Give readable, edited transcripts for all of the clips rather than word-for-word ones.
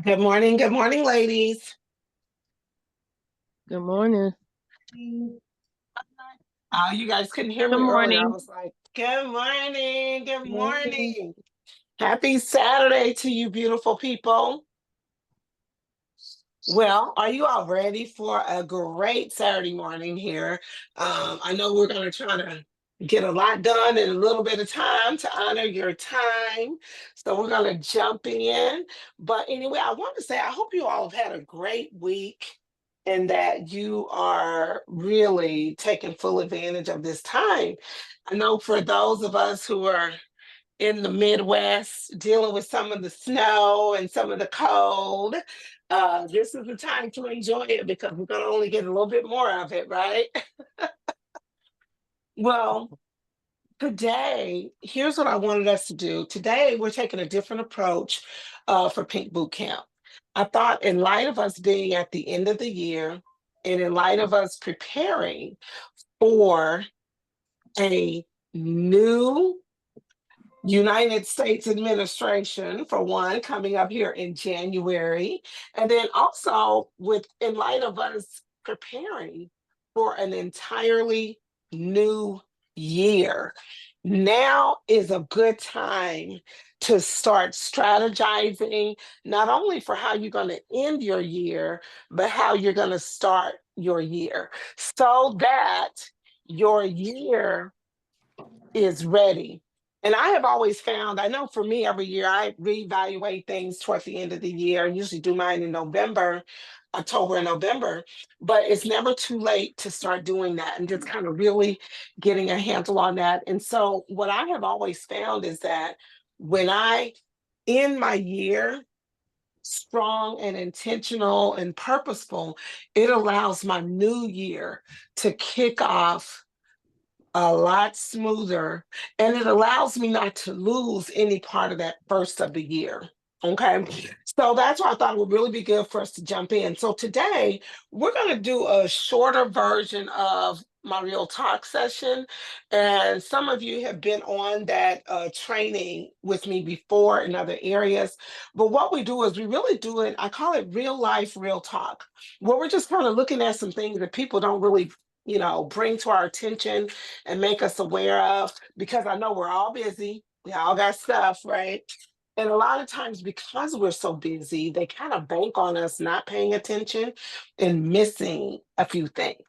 Good morning, ladies. Good morning. Oh, you guys couldn't hear Good me earlier. I morning. was like, good morning, good Morning. morning. Happy Saturday to you, beautiful people. Well, are you all ready for a great Saturday morning here? I know we're going to try to get a lot done in a little bit of time to honor your time. So we're going to jump in. But anyway, I want to say I hope you all have had a great week and that you are really taking full advantage of this time. I know for those of us who are in the Midwest, dealing with some of the snow and some of the cold. This is the time to enjoy it because we're going to only get a little bit more of it, right? Well, today, here's what I wanted us to do. Today, we're taking a different approach for Pink Boot Camp. I thought, in light of us being at the end of the year, and in light of us preparing for a new United States administration, for one, coming up here in January. And then also with in light of us preparing for an entirely new year. Now is a good time to start strategizing, not only for how you're going to end your year, but how you're going to start your year so that your year is ready. And I have always found, I know for me, every year I reevaluate things towards the end of the year. I usually do mine in November, October and November, but it's never too late to start doing that and just kind of really getting a handle on that. And so, what I have always found is that when I end my year strong and intentional and purposeful, it allows my new year to kick off a lot smoother, and it allows me not to lose any part of that first of the year. Okay. So that's why I thought it would really be good for us to jump in. So today we're going to do a shorter version of my real talk session. And some of you have been on that training with me before in other areas. But what we do is we really do it, I call it real life, real talk, where we're just kind of looking at some things that people don't really bring to our attention and make us aware of, because I know we're all busy. We all got stuff, right? And a lot of times, because we're so busy, they kind of bank on us not paying attention and missing a few things.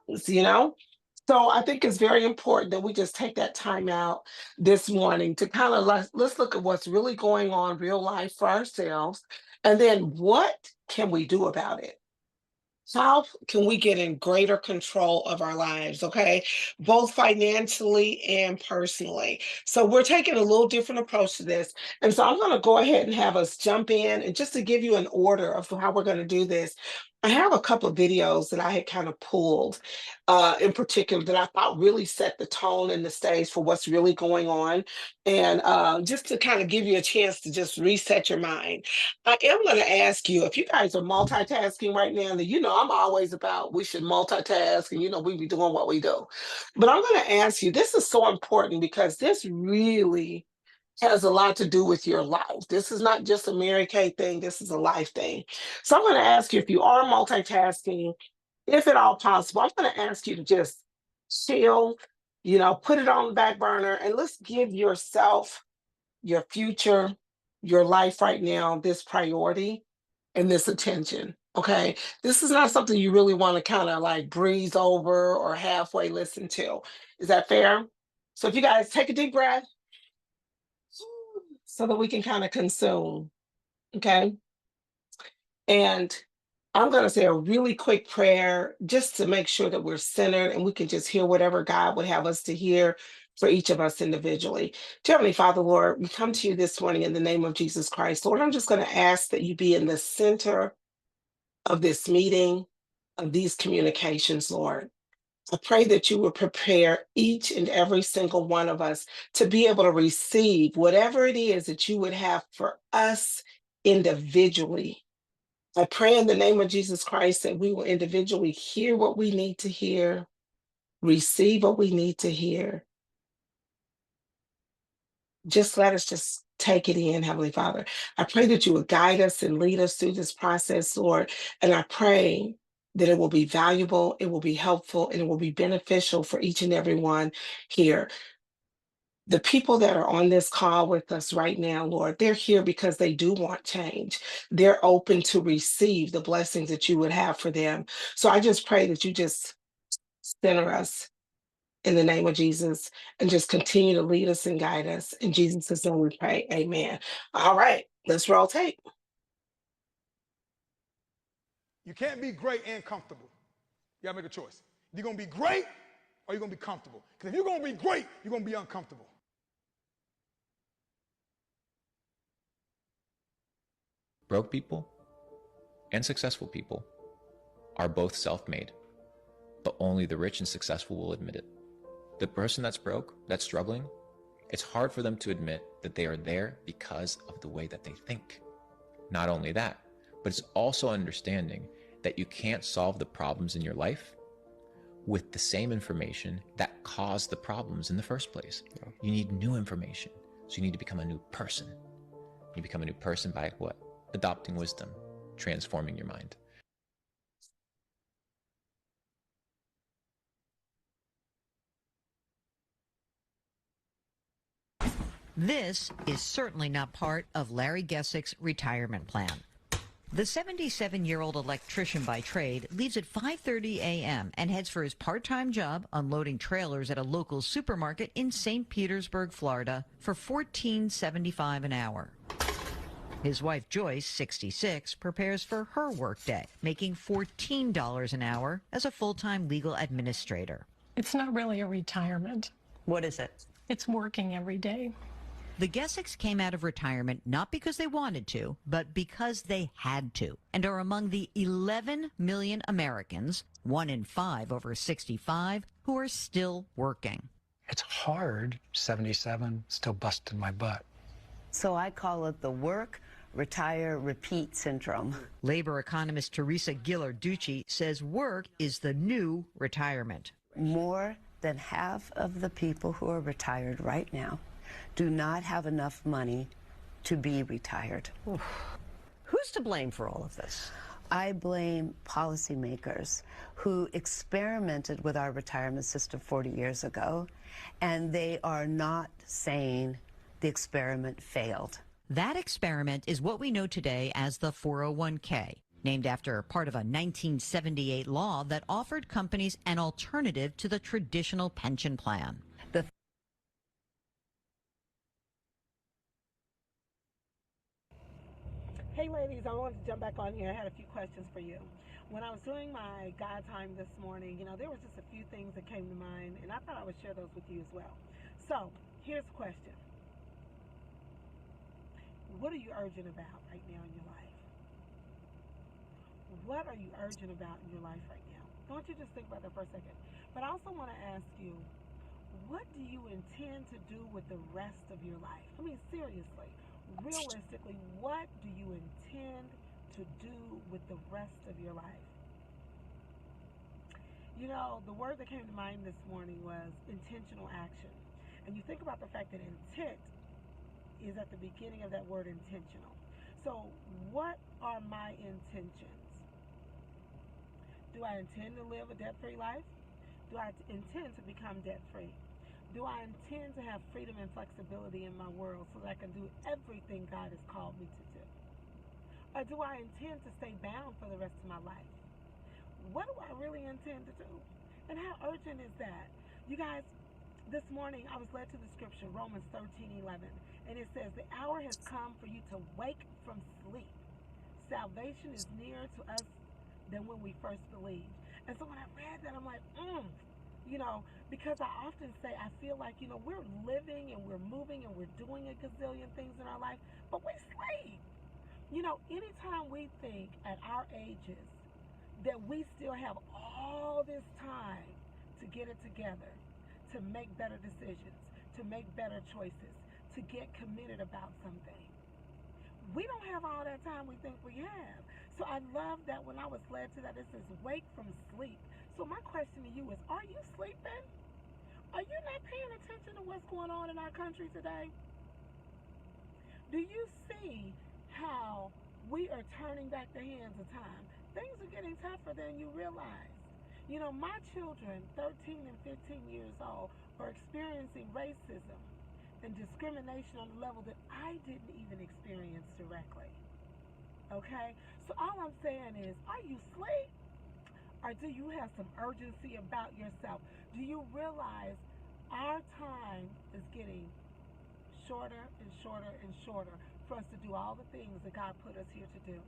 So I think it's very important that we just take that time out this morning to kind of let's look at what's really going on real life for ourselves. And then what can we do about it? How can we get in greater control of our lives, okay? Both financially and personally. So we're taking a little different approach to this. And so I'm going to go ahead and have us jump in. And just to give you an order of how we're going to do this, I have a couple of videos that I had kind of pulled in particular that I thought really set the tone and the stage for what's really going on. And just to kind of give you a chance to just reset your mind. I am going to ask you if you guys are multitasking right now, that I'm always about we should multitask and we be doing what we do. But I'm going to ask you, this is so important because this really has a lot to do with your life. This is not just a Mary Kay thing, this is a life thing. So I'm going to ask you if you are multitasking, if at all possible, I'm going to ask you to just chill, put it on the back burner, and let's give yourself, your future, your life right now, this priority and this attention. Okay. This is not something you really want to kind of like breeze over or halfway listen to. Is that fair? So if you guys take a deep breath so that we can kind of consume. Okay. And I'm going to say a really quick prayer just to make sure that we're centered and we can just hear whatever God would have us to hear for each of us individually. Dear Heavenly Father, Lord, we come to you this morning in the name of Jesus Christ. Lord, I'm just going to ask that you be in the center of this meeting, of these communications, Lord. I pray that you will prepare each and every single one of us to be able to receive whatever it is that you would have for us individually. I pray in the name of Jesus Christ that we will individually hear what we need to hear, receive what we need to hear. Just let us just take it in, Heavenly Father. I pray that you would guide us and lead us through this process, Lord. And I pray that it will be valuable, it will be helpful, and it will be beneficial for each and every one here. The people that are on this call with us right now, Lord, they're here because they do want change. They're open to receive the blessings that you would have for them. So I just pray that you just center us in the name of Jesus and just continue to lead us and guide us. In Jesus' name we pray. Amen. All right, let's roll tape. You can't be great and comfortable. You gotta make a choice. You're gonna be great or you're gonna be comfortable. Because if you're gonna be great, you're gonna be uncomfortable. Broke people and successful people are both self-made, but only the rich and successful will admit it. The person that's broke, that's struggling, it's hard for them to admit that they are there because of the way that they think. Not only that, but it's also understanding that you can't solve the problems in your life with the same information that caused the problems in the first place. You need new information. So you need to become a new person. You become a new person by what? Adopting wisdom, transforming your mind. This is certainly not part of Larry Gessick's retirement plan. The 77-year-old electrician by trade leaves at 5:30 a.m. and heads for his part-time job unloading trailers at a local supermarket in St. Petersburg, Florida for $14.75 an hour. His wife Joyce, 66, prepares for her workday, making $14 an hour as a full-time legal administrator. It's not really a retirement. What is it? It's working every day. The Gessicks came out of retirement not because they wanted to, but because they had to, and are among the 11 million Americans, 1 in 5 over 65, who are still working. It's hard, 77, still busting my butt. So I call it the work, retire, repeat syndrome. Labor economist Teresa Ghilarducci says work is the new retirement. More than half of the people who are retired right now do not have enough money to be retired. Who's to blame for all of this? I blame policymakers who experimented with our retirement system 40 years ago, and they are not saying the experiment failed. That experiment is what we know today as the 401k, named after part of a 1978 law that offered companies an alternative to the traditional pension plan. Hey ladies, I wanted to jump back on here. I had a few questions for you. When I was doing my God time this morning, there was just a few things that came to mind, and I thought I would share those with you as well. So, here's the question. What are you urgent about right now in your life? What are you urgent about in your life right now? I want you to just think about that for a second. But I also want to ask you, what do you intend to do with the rest of your life? I mean, seriously, realistically, what do you intend to do with the rest of your life? The word that came to mind this morning was intentional action. And you think about the fact that intent is at the beginning of that word intentional. So what are my intentions? Do I intend to live a debt-free life? Do I intend to become debt-free? Do I intend to have freedom and flexibility in my world so that I can do everything God has called me to do? Or do I intend to stay bound for the rest of my life? What do I really intend to do? And how urgent is that? You guys, this morning I was led to the scripture, Romans 13:11, and it says, "The hour has come for you to wake from sleep. Salvation is nearer to us than when we first believed." And so when I read that, I'm like, because I often say, I feel like, we're living and we're moving and we're doing a gazillion things in our life, but we sleep. Anytime we think at our ages that we still have all this time to get it together, to make better decisions, to make better choices, to get committed about something, we don't have all that time we think we have. So I love that when I was led to that, it says wake from sleep. So my question to you is, are you sleeping? Are you not paying attention to what's going on in our country today? Do you see how we are turning back the hands of time? Things are getting tougher than you realize. You know, my children, 13 and 15 years old, are experiencing racism and discrimination on a level that I didn't even experience directly. Okay? So all I'm saying is, are you asleep? Or do you have some urgency about yourself? Do you realize our time is getting shorter and shorter and shorter for us to do all the things that God put us here to do?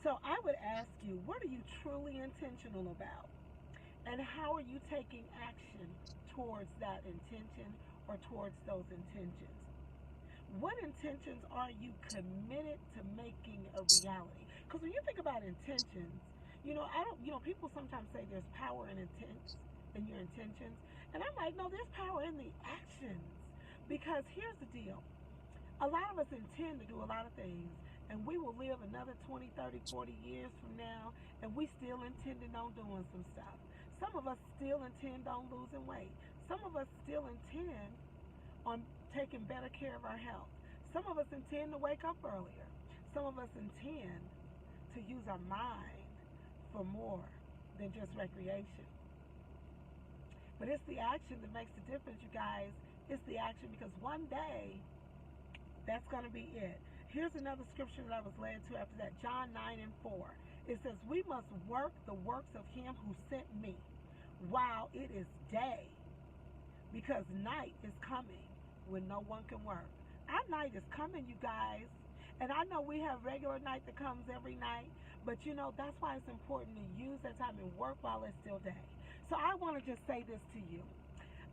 So I would ask you, what are you truly intentional about? And how are you taking action towards that intention or towards those intentions? What intentions are you committed to making a reality? Because when you think about intentions, people sometimes say there's power in in your intentions. And I'm like, no, there's power in the actions. Because here's the deal. A lot of us intend to do a lot of things, and we will live another 20, 30, 40 years from now, and we still intending on doing some stuff. Some of us still intend on losing weight. Some of us still intend on taking better care of our health. Some of us intend to wake up earlier. Some of us intend to use our mind for more than just recreation. But it's the action that makes the difference, you guys. It's the action, because one day, that's going to be it. Here's another scripture that I was led to after that, John 9:4. It says, we must work the works of him who sent me while it is day, because night is coming when no one can work. Our night is coming, you guys. And I know we have regular night that comes every night, but that's why it's important to use that time and work while it's still day. So I want to just say this to you.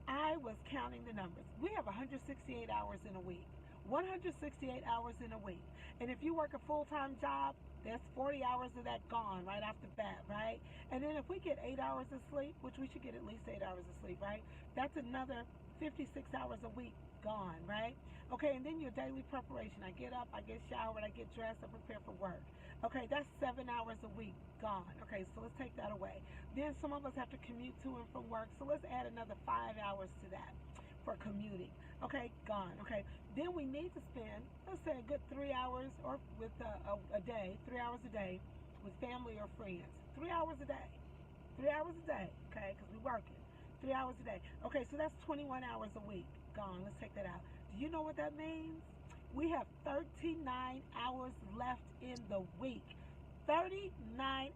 I was counting the numbers. We have 168 hours in a week. 168 hours in a week. And if you work a full-time job, there's 40 hours of that gone right off the bat, right? And then if we get 8 hours of sleep, which we should get at least 8 hours of sleep, right? That's another 56 hours a week gone, right? Okay, and then your daily preparation. I get up, I get showered, I get dressed, I prepare for work. Okay, that's 7 hours a week gone. Okay, so let's take that away. Then some of us have to commute to and from work, so let's add another 5 hours to that for commuting. Okay, gone. Okay, then we need to spend, let's say, a good 3 hours or with a day, 3 hours a day with family or friends. 3 hours a day. 3 hours a day, okay, because we're working. 3 hours a day. Okay, so that's 21 hours a week gone. Let's take that out. Do you know what that means? We have 39 hours left in the week. 39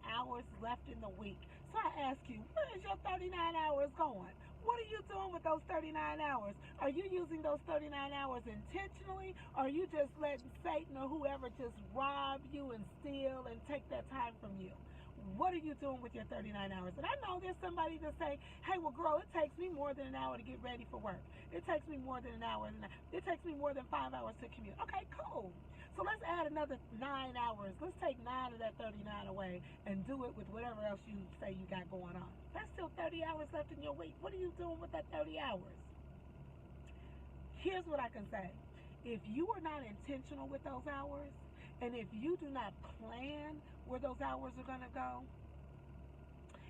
hours left in the week. So I ask you, where is your 39 hours going? What are you doing with those 39 hours? Are you using those 39 hours intentionally? Or are you just letting Satan or whoever just rob you and steal and take that time from you? What are you doing with your 39 hours? And I know there's somebody that say, hey, well, girl, it takes me more than an hour to get ready for work. It takes me more than an hour. It takes me more than 5 hours to commute. Okay, cool. So let's add another 9 hours. Let's take 9 of that 39 away and do it with whatever else you say you got going on. That's still 30 hours left in your week. What are you doing with that 30 hours? Here's what I can say. If you are not intentional with those hours, and if you do not plan where those hours are going to go,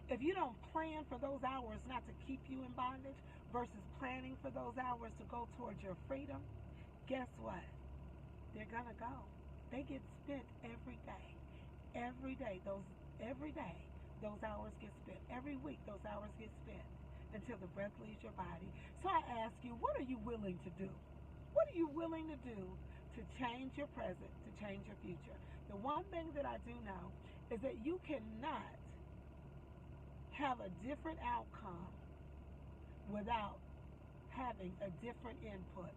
if you don't plan for those hours not to keep you in bondage versus planning for those hours to go towards your freedom, guess what? They're going to go. They get spent every day. Every day, those hours get spent. Every week, those hours get spent until the breath leaves your body. So I ask you, what are you willing to do? What are you willing to do to change your present, to change your future? The one thing that I do know is that you cannot have a different outcome without having a different input.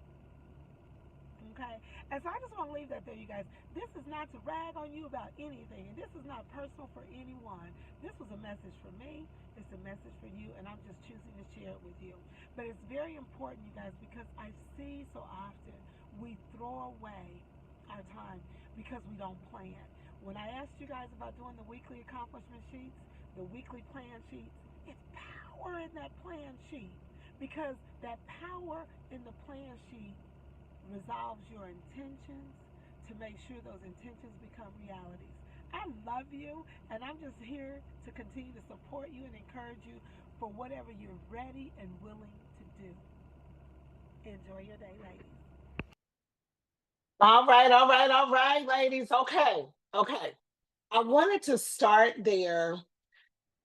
Okay? And so I just want to leave that there, you guys. This is not to rag on you about anything, and this is not personal for anyone. This was a message for me. It's a message for you, and I'm just choosing to share it with you. But it's very important, you guys, because I see so often we throw away our time because we don't plan. When I asked you guys about doing the weekly accomplishment sheets, the weekly plan sheets, it's power in that plan sheet, because that power in the plan sheet resolves your intentions to make sure those intentions become realities. I love you, and I'm just here to continue to support you and encourage you for whatever you're ready and willing to do. Enjoy your day, ladies. All right, all right, all right, ladies. Okay, okay. I wanted to start there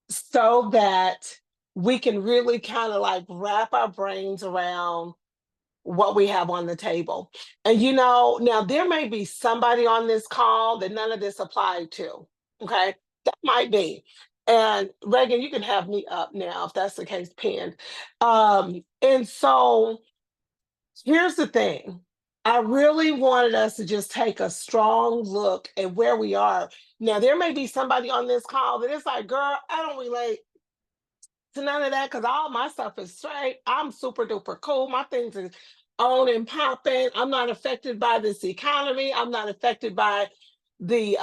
so that we can really kind of like wrap our brains around what we have on the table. And now there may be somebody on this call that none of this applied to. Okay. That might be. And Reagan, you can have me up now if that's the case, pinned. And so here's the thing. I really wanted us to just take a strong look at where we are. Now, there may be somebody on this call that is like, girl, I don't relate to none of that because all my stuff is straight. I'm super duper cool. My things is on and popping. I'm not affected by this economy. I'm not affected by the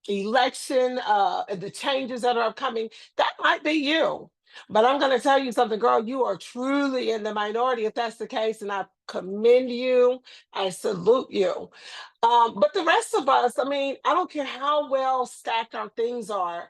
election, the changes that are coming. That might be you. But I'm going to tell you something, girl. You are truly in the minority if that's the case. And I commend you. I salute you. But the rest of us, I mean, I don't care how well stacked our things are,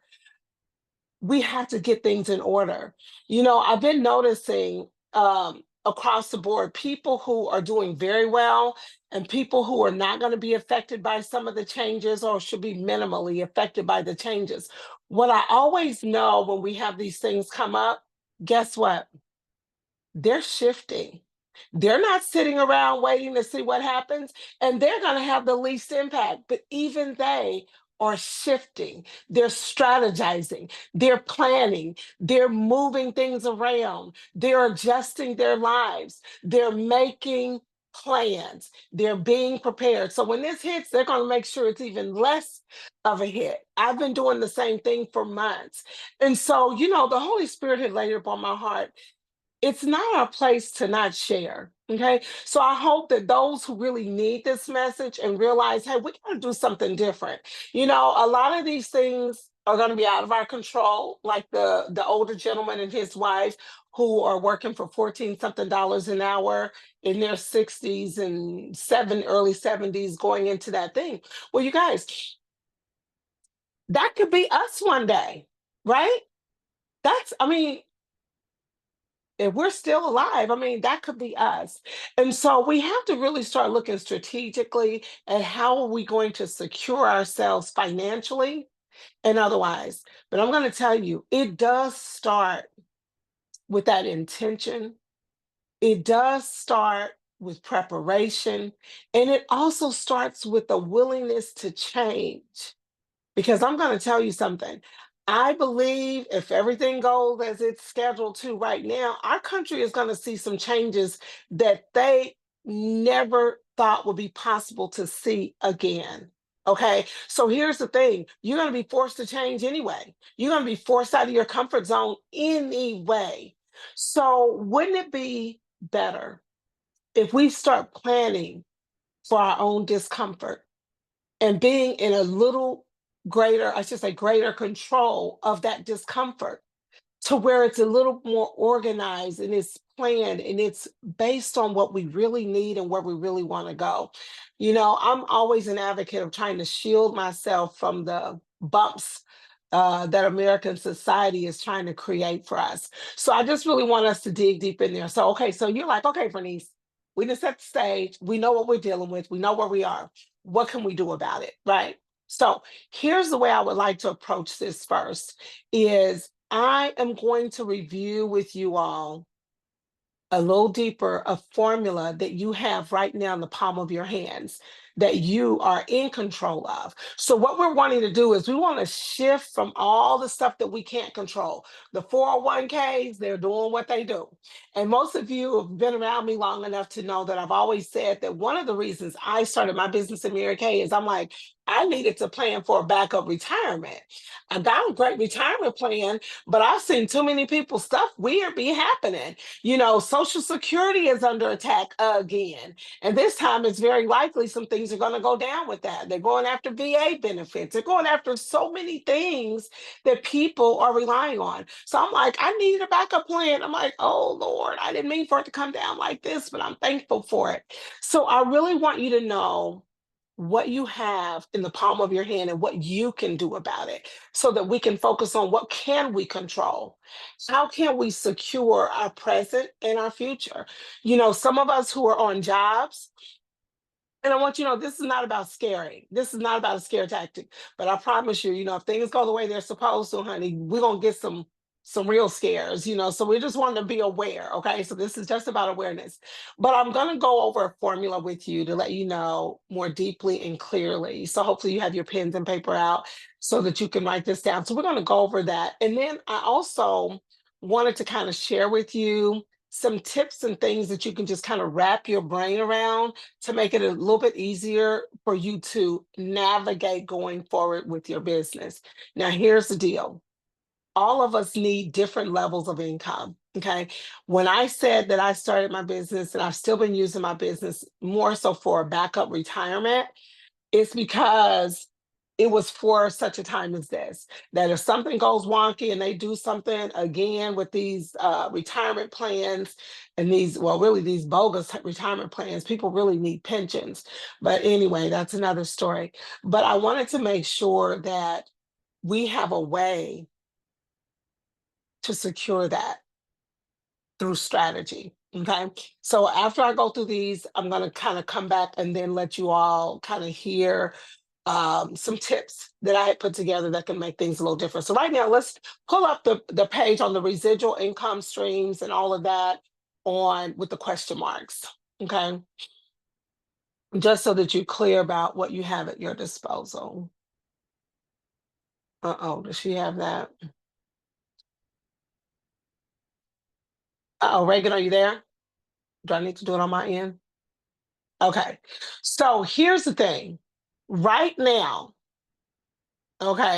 we have to get things in order. I've been noticing across the board people who are doing very well and people who are not going to be affected by some of the changes or should be minimally affected by the changes. What I always know when we have these things come up, guess what? They're shifting. They're not sitting around waiting to see what happens, and they're going to have the least impact. But even they are shifting, they're strategizing, they're planning, they're moving things around, they're adjusting their lives, they're making plans, they're being prepared. So when this hits, they're going to make sure it's even less of a hit. I've been doing the same thing for months. And so, the Holy Spirit had laid it upon my heart, it's not our place to not share. Okay. So I hope that those who really need this message and realize, hey, we got to do something different. A lot of these things are going to be out of our control, like the older gentleman and his wife who are working for 14 something dollars an hour in their 60s and early 70s going into that thing. Well, you guys, that could be us one day, right? I mean, if we're still alive, I mean, that could be us. And so we have to really start looking strategically at how are we going to secure ourselves financially and otherwise. But I'm going to tell you, it does start with that intention. It does start with preparation. And it also starts with the willingness to change. Because I'm going to tell you something. I believe if everything goes as it's scheduled to right now, our country is going to see some changes that they never thought would be possible to see again. Okay. So here's the thing, you're going to be forced to change anyway. You're going to be forced out of your comfort zone anyway. So wouldn't it be better if we start planning for our own discomfort and being in a little greater, I should say, greater control of that discomfort to where it's a little more organized and it's planned and it's based on what we really need and where we really want to go. I'm always an advocate of trying to shield myself from the bumps that American society is trying to create for us. So I just really want us to dig deep in there. So, okay, so you're like, okay, Bernice, we just set the stage. We know what we're dealing with. We know where we are. What can we do about it? Right. So here's the way I would like to approach this first is I am going to review with you all a little deeper a formula that you have right now in the palm of your hands that you are in control of. So what we're wanting to do is we want to shift from all the stuff that we can't control. The 401ks, they're doing what they do. And most of you have been around me long enough to know that I've always said that one of the reasons I started my business in Mary Kay is I'm like, I needed to plan for a backup retirement. I got a great retirement plan, but I've seen too many people stuff weird be happening. Social Security is under attack again. And this time it's very likely some things are going to go down with that. They're going after VA benefits. They're going after so many things that people are relying on. So I'm like, I need a backup plan. I'm like, oh Lord, I didn't mean for it to come down like this, but I'm thankful for it. So I really want you to know what you have in the palm of your hand and what you can do about it so that we can focus on what can we control. How can we secure our present and our future? Some of us who are on jobs, And I want you to know this is not about scaring. This is not about a scare tactic. But I promise you, if things go the way they're supposed to, honey, we're gonna get some real scares, So we just want to be aware. Okay. So this is just about awareness. But I'm gonna go over a formula with you to let you know more deeply and clearly. So hopefully you have your pens and paper out so that you can write this down. So we're gonna go over that. And then I also wanted to kind of share with you some tips and things that you can just kind of wrap your brain around to make it a little bit easier for you to navigate going forward with your business. Now, here's the deal. All of us need different levels of income. Okay. When I said that I started my business and I've still been using my business more so for a backup retirement, it's because it was for such a time as this, that if something goes wonky and they do something again with these retirement plans and really these bogus retirement plans, people really need pensions. But anyway, that's another story. But I wanted to make sure that we have a way to secure that through strategy. Okay. So after I go through these, I'm going to kind of come back and then let you all kind of hear some tips that I had put together that can make things a little different. So right now, let's pull up the page on the residual income streams and all of that on with the question marks. Okay. Just so that you're clear about what you have at your disposal. Uh-oh, does she have that? Uh-oh, Reagan, are you there? Do I need to do it on my end? Okay. So here's the thing. Right now, and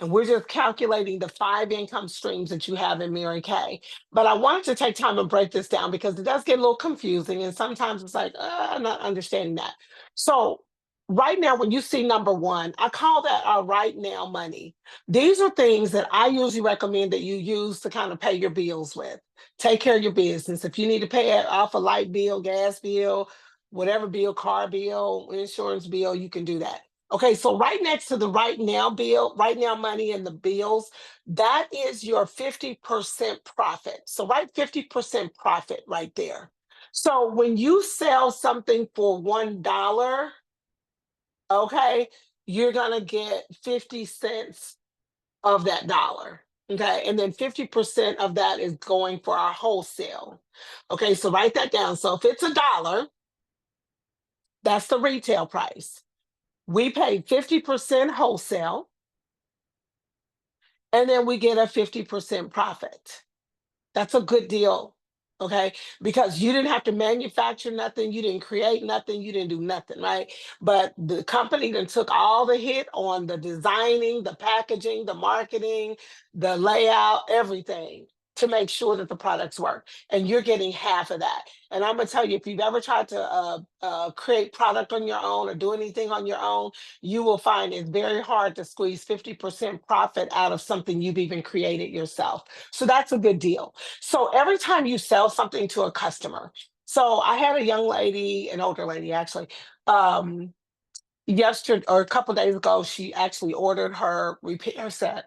we're just calculating the 5 income streams that you have in Mary Kay. But I wanted to take time and break this down because it does get a little confusing. And sometimes it's like, I'm not understanding that. So right now, when you see number 1, I call that our right now money. These are things that I usually recommend that you use to kind of pay your bills with. Take care of your business. If you need to pay off a light bill, gas bill, whatever bill, car bill, insurance bill, you can do that. Okay, so right next to the right now bill, right now money and the bills, that is your 50% profit. So write 50% profit right there. So when you sell something for $1, okay, you're gonna get 50 cents of that dollar. Okay, and then 50% of that is going for our wholesale. Okay, so write that down. So if it's $1, that's the retail price. We pay 50% wholesale, and then we get a 50% profit. That's a good deal, okay? Because you didn't have to manufacture nothing, you didn't create nothing, you didn't do nothing, right? But the company then took all the hit on the designing, the packaging, the marketing, the layout, everything to make sure that the products work. And you're getting half of that. And I'm gonna tell you, if you've ever tried to create product on your own or do anything on your own, you will find it's very hard to squeeze 50% profit out of something you've even created yourself. So that's a good deal. So every time you sell something to a customer, so I had a young lady, an older lady actually, yesterday or a couple days ago, she actually ordered her repair set.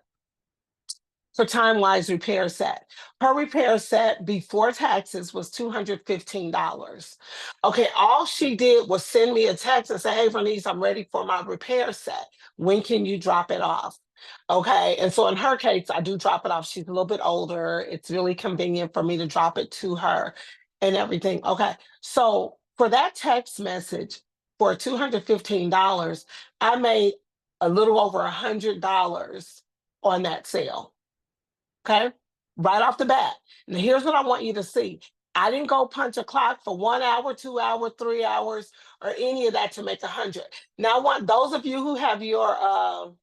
Her Time-Wise repair set. Her repair set before taxes was $215. Okay, all she did was send me a text and say, hey, Vernice, I'm ready for my repair set. When can you drop it off? Okay, and so in her case, I do drop it off. She's a little bit older. It's really convenient for me to drop it to her and everything. Okay, so for that text message for $215, I made a little over $100 on that sale. Okay, right off the bat. Now, here's what I want you to see. I didn't go punch a clock for 1 hour, 2 hours, 3 hours, or any of that to make 100. Now, I want those of you who have your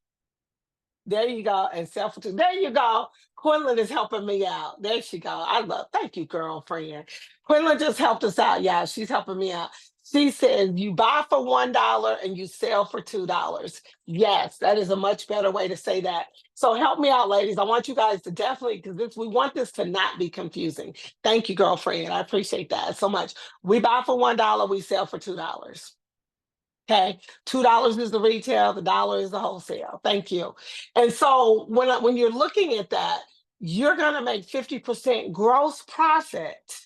there you go, and there you go. Quinlan is helping me out. There she go. Thank you, girlfriend. Quinlan just helped us out, y'all. She's helping me out. She says you buy for $1 and you sell for $2. Yes, that is a much better way to say that. So help me out, ladies. I want you guys to definitely, because we want this to not be confusing. Thank you, girlfriend. I appreciate that so much. We buy for $1, we sell for $2. Okay, $2 is the retail, the dollar is the wholesale. Thank you. And so when you're looking at that, you're gonna make 50% gross profit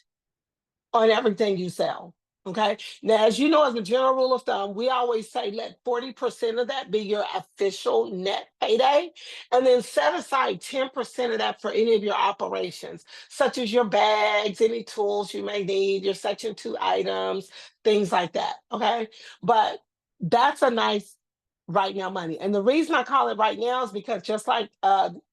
on everything you sell. Okay. Now, as you know, as a general rule of thumb, we always say let 40% of that be your official net payday, and then set aside 10% of that for any of your operations, such as your bags, any tools you may need, your Section 2 items, things like that. Okay. But that's a nice right now money. And the reason I call it right now is because just like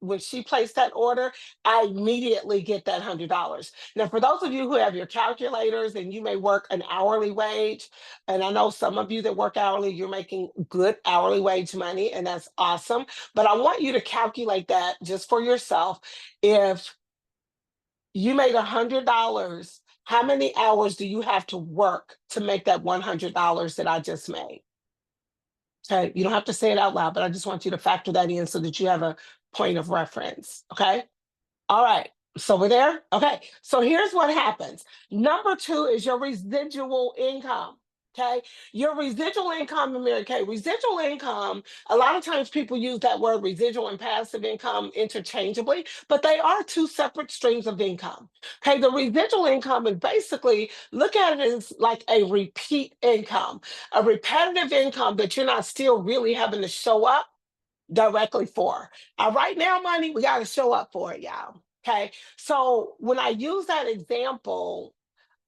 when she placed that order, I immediately get that $100. Now, for those of you who have your calculators and you may work an hourly wage, and I know some of you that work hourly, you're making good hourly wage money, and that's awesome. But I want you to calculate that just for yourself. If you made $100, how many hours do you have to work to make that $100 that I just made? Okay, you don't have to say it out loud, but I just want you to factor that in so that you have a point of reference. Okay. All right. So we're there. Okay. So here's what happens. Number two is your residual income. Okay. Your residual income in Mary Kay. Residual income, a lot of times people use that word residual and passive income interchangeably, but they are two separate streams of income. Okay. The residual income is basically, look at it as like a repeat income, a repetitive income that you're not still really having to show up directly for. Right now, money, we got to show up for it, y'all. Okay. So when I use that example,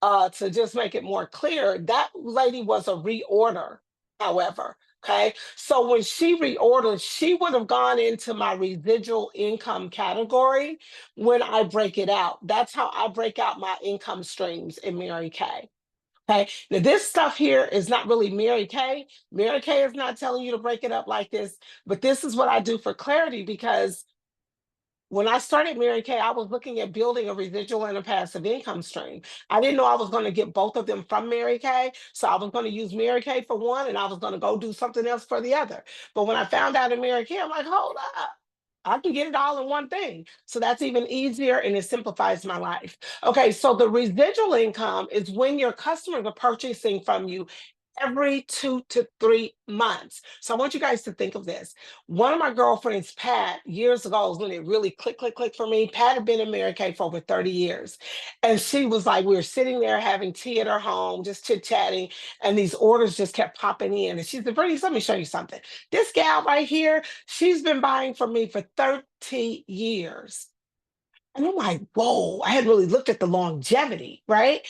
to just make it more clear, that lady was a reorder, however. Okay. So when she reordered, she would have gone into my residual income category when I break it out. That's how I break out my income streams in Mary Kay. Okay. Now, this stuff here is not really Mary Kay. Mary Kay is not telling you to break it up like this, but this is what I do for clarity, because when I started Mary Kay, I was looking at building a residual and a passive income stream. I didn't know I was going to get both of them from Mary Kay. So I was going to use Mary Kay for one and I was going to go do something else for the other. But when I found out in Mary Kay, I'm like, hold up. I can get it all in one thing. So that's even easier and it simplifies my life. Okay, so the residual income is when your customers are purchasing from you every 2 to 3 months. So I want you guys to think of this. One of my girlfriends, Pat, years ago, was when it really clicked for me. Pat had been in Mary Kay for over 30 years. And she was like, we were sitting there having tea at her home, just chit-chatting, and these orders just kept popping in. And she said, Bernice, let me show you something. This gal right here, she's been buying from me for 30 years. And I'm like, whoa, I hadn't really looked at the longevity, right?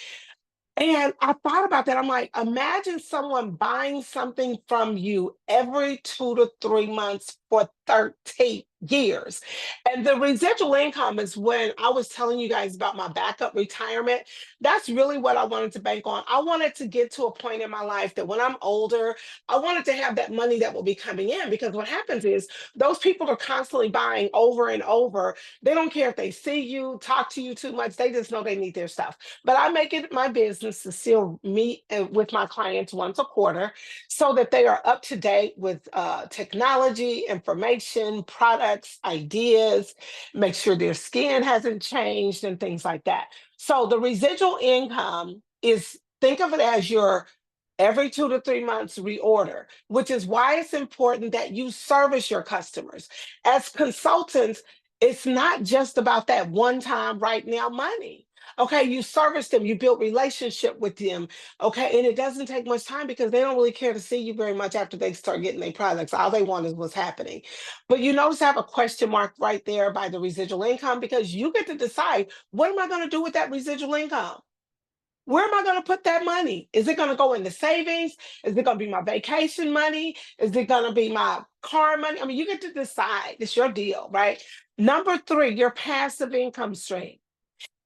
And I thought about that. I'm like, imagine someone buying something from you every 2 to 3 months for 30 years. And the residual income is when I was telling you guys about my backup retirement. That's really what I wanted to bank on. I wanted to get to a point in my life that when I'm older, I wanted to have that money that will be coming in, because what happens is those people are constantly buying over and over. They don't care if they see you, talk to you too much. They just know they need their stuff. But I make it my business to still meet with my clients once a quarter so that they are up to date with technology, information, products, ideas, make sure their skin hasn't changed and things like that. So the residual income is, think of it as your every 2 to 3 months reorder, which is why it's important that you service your customers. As consultants, it's not just about that one time right now money. Okay, you service them, you build relationship with them. Okay, and it doesn't take much time because they don't really care to see you very much after they start getting their products. All they want is what's happening. But you notice I have a question mark right there by the residual income, because you get to decide, what am I going to do with that residual income? Where am I going to put that money? Is it going to go into savings? Is it going to be my vacation money? Is it going to be my car money? I mean, you get to decide. It's your deal, right? Number 3, your passive income stream.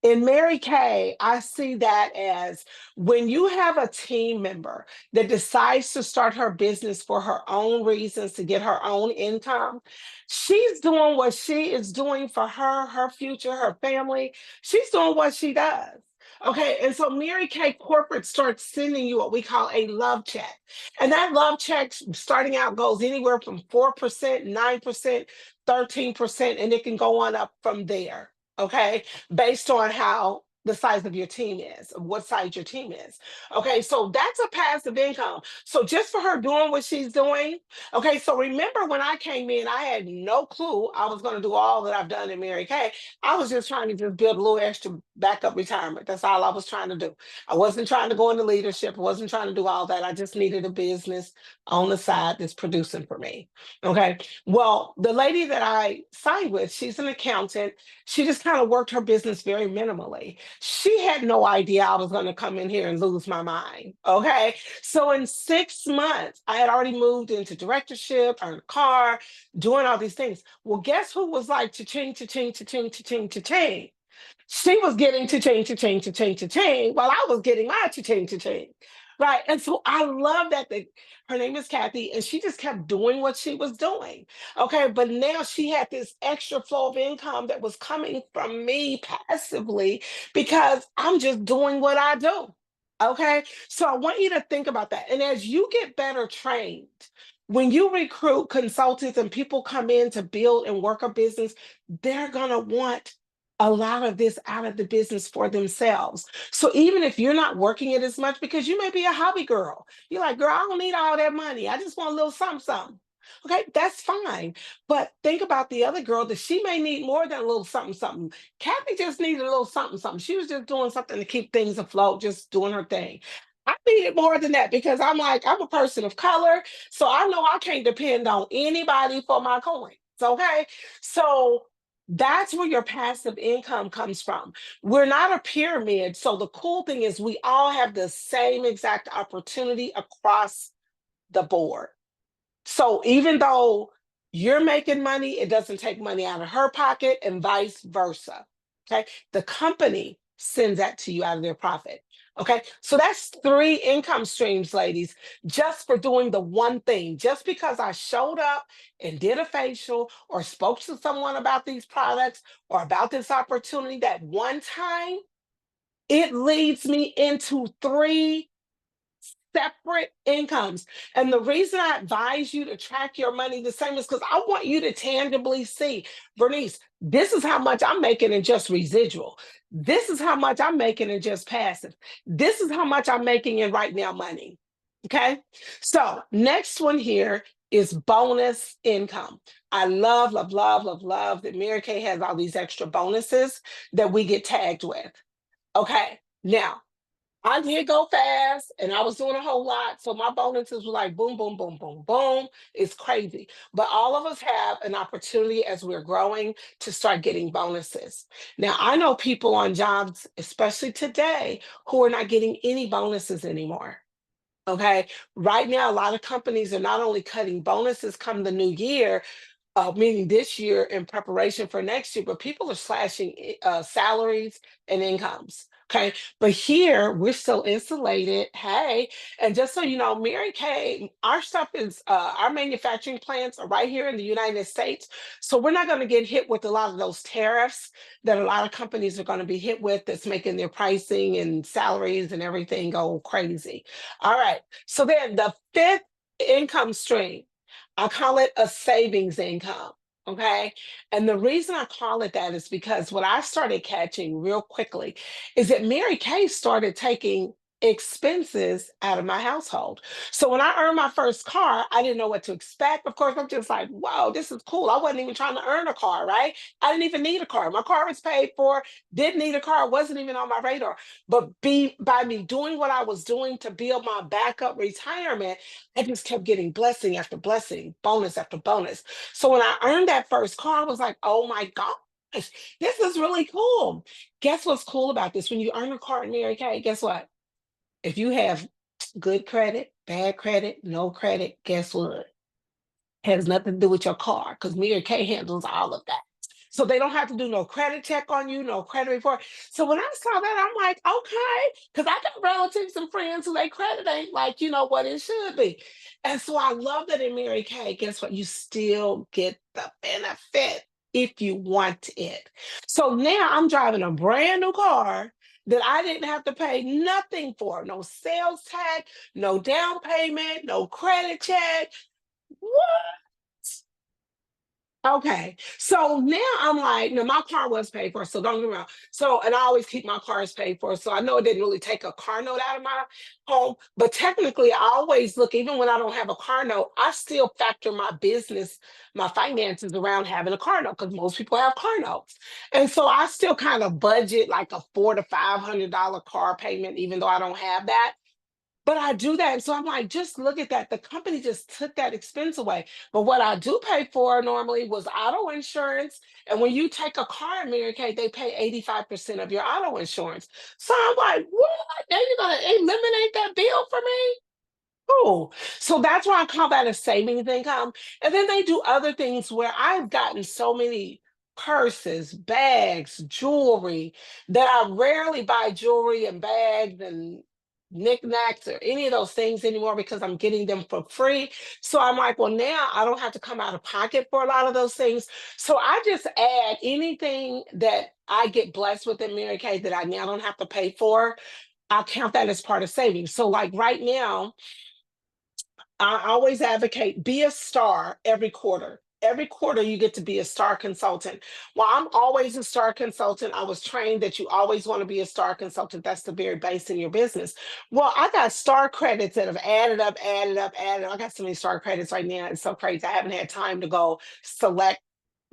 In Mary Kay, I see that as when you have a team member that decides to start her business for her own reasons to get her own income, she's doing what she is doing for her future, her family. She's doing what she does. Okay, and so Mary Kay Corporate starts sending you what we call a love check. And that love check starting out goes anywhere from 4%, 9%, 13%, and it can go on up from there. Okay, based on how the size of your team is, what size your team is. Okay, so that's a passive income. So just for her doing what she's doing, okay, so remember when I came in, I had no clue I was going to do all that I've done in Mary Kay. I was just trying to just build a little extra backup retirement. That's all I was trying to do. I wasn't trying to go into leadership. I wasn't trying to do all that. I just needed a business on the side that's producing for me. Okay. Well, the lady that I signed with, she's an accountant. She just kind of worked her business very minimally. She had no idea I was going to come in here and lose my mind. Okay. So in 6 months, I had already moved into directorship, earned a car, doing all these things. Well, guess who was like cha-ching, cha-ching, cha-ching, cha-ching, cha-ching? She was getting cha-ching, cha-ching, cha-ching, cha-ching, while I was getting my cha-ching, cha-ching. Right. And so I love that her name is Kathy, and she just kept doing what she was doing. Okay. But now she had this extra flow of income that was coming from me passively because I'm just doing what I do. Okay. So I want you to think about that. And as you get better trained, when you recruit consultants and people come in to build and work a business, they're going to want a lot of this out of the business for themselves. So even if you're not working it as much, because you may be a hobby girl, you're like, girl, I don't need all that money. I just want a little something, something. Okay, that's fine. But think about the other girl that she may need more than a little something, something. Kathy just needed a little something, something. She was just doing something to keep things afloat, just doing her thing. I needed more than that because I'm a person of color. So I know I can't depend on anybody for my coins. Okay. So that's where your passive income comes from. We're not a pyramid. So the cool thing is we all have the same exact opportunity across the board. So even though you're making money, it doesn't take money out of her pocket and vice versa. Okay. The company sends that to you out of their profit. Okay. So that's 3 income streams, ladies, just for doing the one thing. Just because I showed up and did a facial or spoke to someone about these products or about this opportunity that one time, it leads me into 3 separate incomes. And the reason I advise you to track your money the same is because I want you to tangibly see, Bernice, this is how much I'm making in just residual. This is how much I'm making in just passive. This is how much I'm making in right now money. Okay. So next one here is bonus income. I love, love, love, love, love that Mary Kay has all these extra bonuses that we get tagged with. Okay. Now, I did go fast and I was doing a whole lot. So my bonuses were like boom, boom, boom, boom, boom. It's crazy. But all of us have an opportunity as we're growing to start getting bonuses. Now, I know people on jobs, especially today, who are not getting any bonuses anymore. Okay. Right now, a lot of companies are not only cutting bonuses come the new year, meaning this year in preparation for next year, but people are slashing salaries and incomes. Okay. But here we're still insulated. Hey, and just so you know, Mary Kay, our stuff is, our manufacturing plants are right here in the United States. So we're not going to get hit with a lot of those tariffs that a lot of companies are going to be hit with that's making their pricing and salaries and everything go crazy. All right. So then the 5th income stream, I call it a savings income. Okay. And the reason I call it that is because what I started catching real quickly is that Mary Kay started taking expenses out of my household. So when I earned my first car, I didn't know what to expect. Of course, I'm just like, whoa, this is cool. I wasn't even trying to earn a car, right? I didn't even need a car. My car was paid for, didn't need a car, wasn't even on my radar. But by me doing what I was doing to build my backup retirement, I just kept getting blessing after blessing, bonus after bonus. So when I earned that first car, I was like, oh my gosh, this is really cool. Guess what's cool about this? When you earn a car in Mary Kay, guess what? If you have good credit, bad credit, no credit, guess what? Has nothing to do with your car because Mary Kay handles all of that. So they don't have to do no credit check on you, no credit report. So when I saw that, I'm like, okay, because I got relatives and friends who their credit ain't like, what it should be. And so I love that in Mary Kay, guess what? You still get the benefit if you want it. So now I'm driving a brand new car that I didn't have to pay nothing for, no sales tax, no down payment, no credit check. What? Okay. So now I'm like, no, my car was paid for, so don't get me wrong. So, and I always keep my cars paid for. So I know it didn't really take a car note out of my home, but technically I always look, even when I don't have a car note, I still factor my business, my finances around having a car note because most people have car notes. And so I still kind of budget like a $400 to $500 car payment, even though I don't have that. But I do that. And so I'm like, just look at that. The company just took that expense away. But what I do pay for normally was auto insurance. And when you take a car in Mary Kay, they pay 85% of your auto insurance. So I'm like, what? Now you're going to eliminate that bill for me? Oh, so that's why I call that a savings income. And then they do other things where I've gotten so many purses, bags, jewelry that I rarely buy jewelry and bags and knickknacks or any of those things anymore because I'm getting them for free. So I'm like, well, now I don't have to come out of pocket for a lot of those things. So I just add anything that I get blessed with in Mary Kay that I now don't have to pay for. I'll count that as part of savings. So like right now, I always advocate be a star every quarter. Every quarter, you get to be a star consultant. Well, I'm always a star consultant. I was trained that you always want to be a star consultant. That's the very base in your business. Well, I got star credits that have added up, added up, added up. I got so many star credits right now. It's so crazy. I haven't had time to go select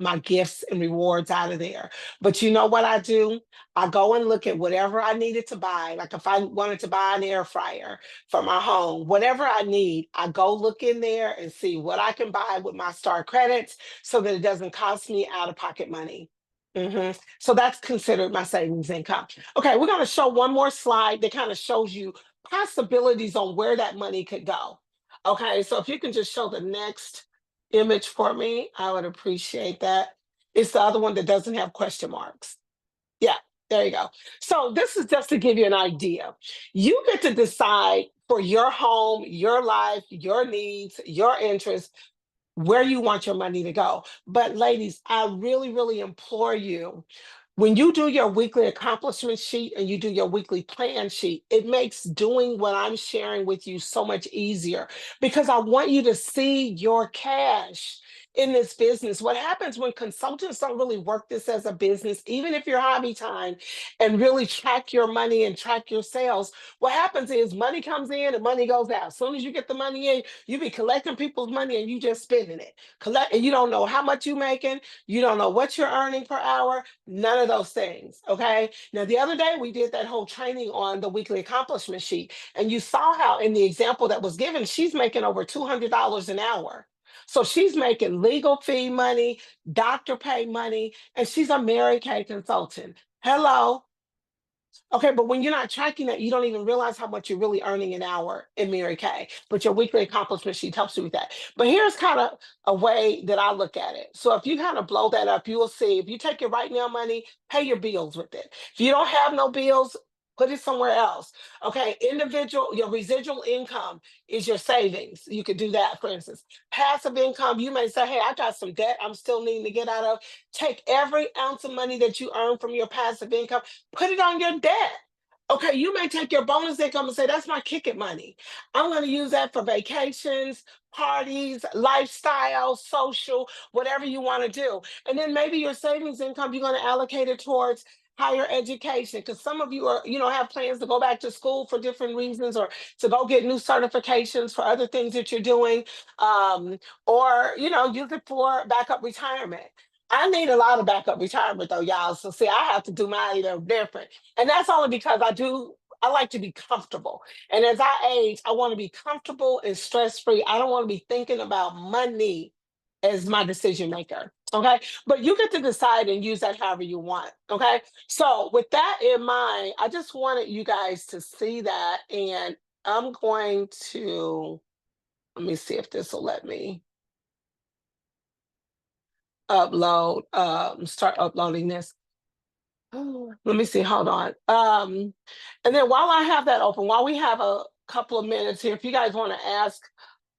my gifts and rewards out of there. But you know what I do? I go and look at whatever I needed to buy. Like if I wanted to buy an air fryer, for my home, whatever I need, I go look in there and see what I can buy with my star credits so that it doesn't cost me out of pocket money. So that's considered my savings income. Okay, we're going to show one more slide that kind of shows you possibilities on where that money could go. Okay, so if you can just show the next image for me, I would appreciate that. It's the other one that doesn't have question marks. Yeah, there you go. So this is just to give you an idea. You get to decide for your home, your life, your needs, your interests, where you want your money to go. But ladies, I really, really implore you, when you do your weekly accomplishment sheet and you do your weekly plan sheet, it makes doing what I'm sharing with you so much easier because I want you to see your cash in this business. What happens when consultants don't really work this as a business, even if you're hobby time, and really track your money and track your sales, what happens is money comes in and money goes out. As soon as you get the money in, you be collecting people's money and you just spending it. Collect, and you don't know how much you're making, you don't know what you're earning per hour, none of those things. Okay. Now, the other day we did that whole training on the weekly accomplishment sheet, and you saw how in the example that was given, she's making over $200 an hour. So she's making legal fee money, doctor pay money, and she's a Mary Kay consultant. Hello. Okay, but when you're not tracking that, you don't even realize how much you're really earning an hour in Mary Kay. But your weekly accomplishment sheet helps you with that. But here's kind of a way that I look at it. So if you kind of blow that up, you will see if you take your right now money, pay your bills with it. If you don't have no bills, put it somewhere else. Okay, individual, your residual income is your savings. You could do that, for instance. Passive income, you may say, hey, I got some debt I'm still needing to get out of. Take every ounce of money that you earn from your passive income, put it on your debt. Okay, you may take your bonus income and say, that's my kick it money. I'm going to use that for vacations, parties, lifestyle, social, whatever you want to do. And then maybe your savings income, you're going to allocate it towards higher education because some of you are, have plans to go back to school for different reasons or to go get new certifications for other things that you're doing, or, use it for backup retirement. I need a lot of backup retirement though, y'all. So see, I have to do mine a little different. And that's only because I like to be comfortable. And as I age, I want to be comfortable and stress-free. I don't want to be thinking about money as my decision maker. Okay. But you get to decide and use that however you want. Okay. So with that in mind, I just wanted you guys to see that. And I'm going to, let me see if this will let me start uploading this. Oh, let me see, hold on. And then while I have that open, while we have a couple of minutes here, if you guys want to ask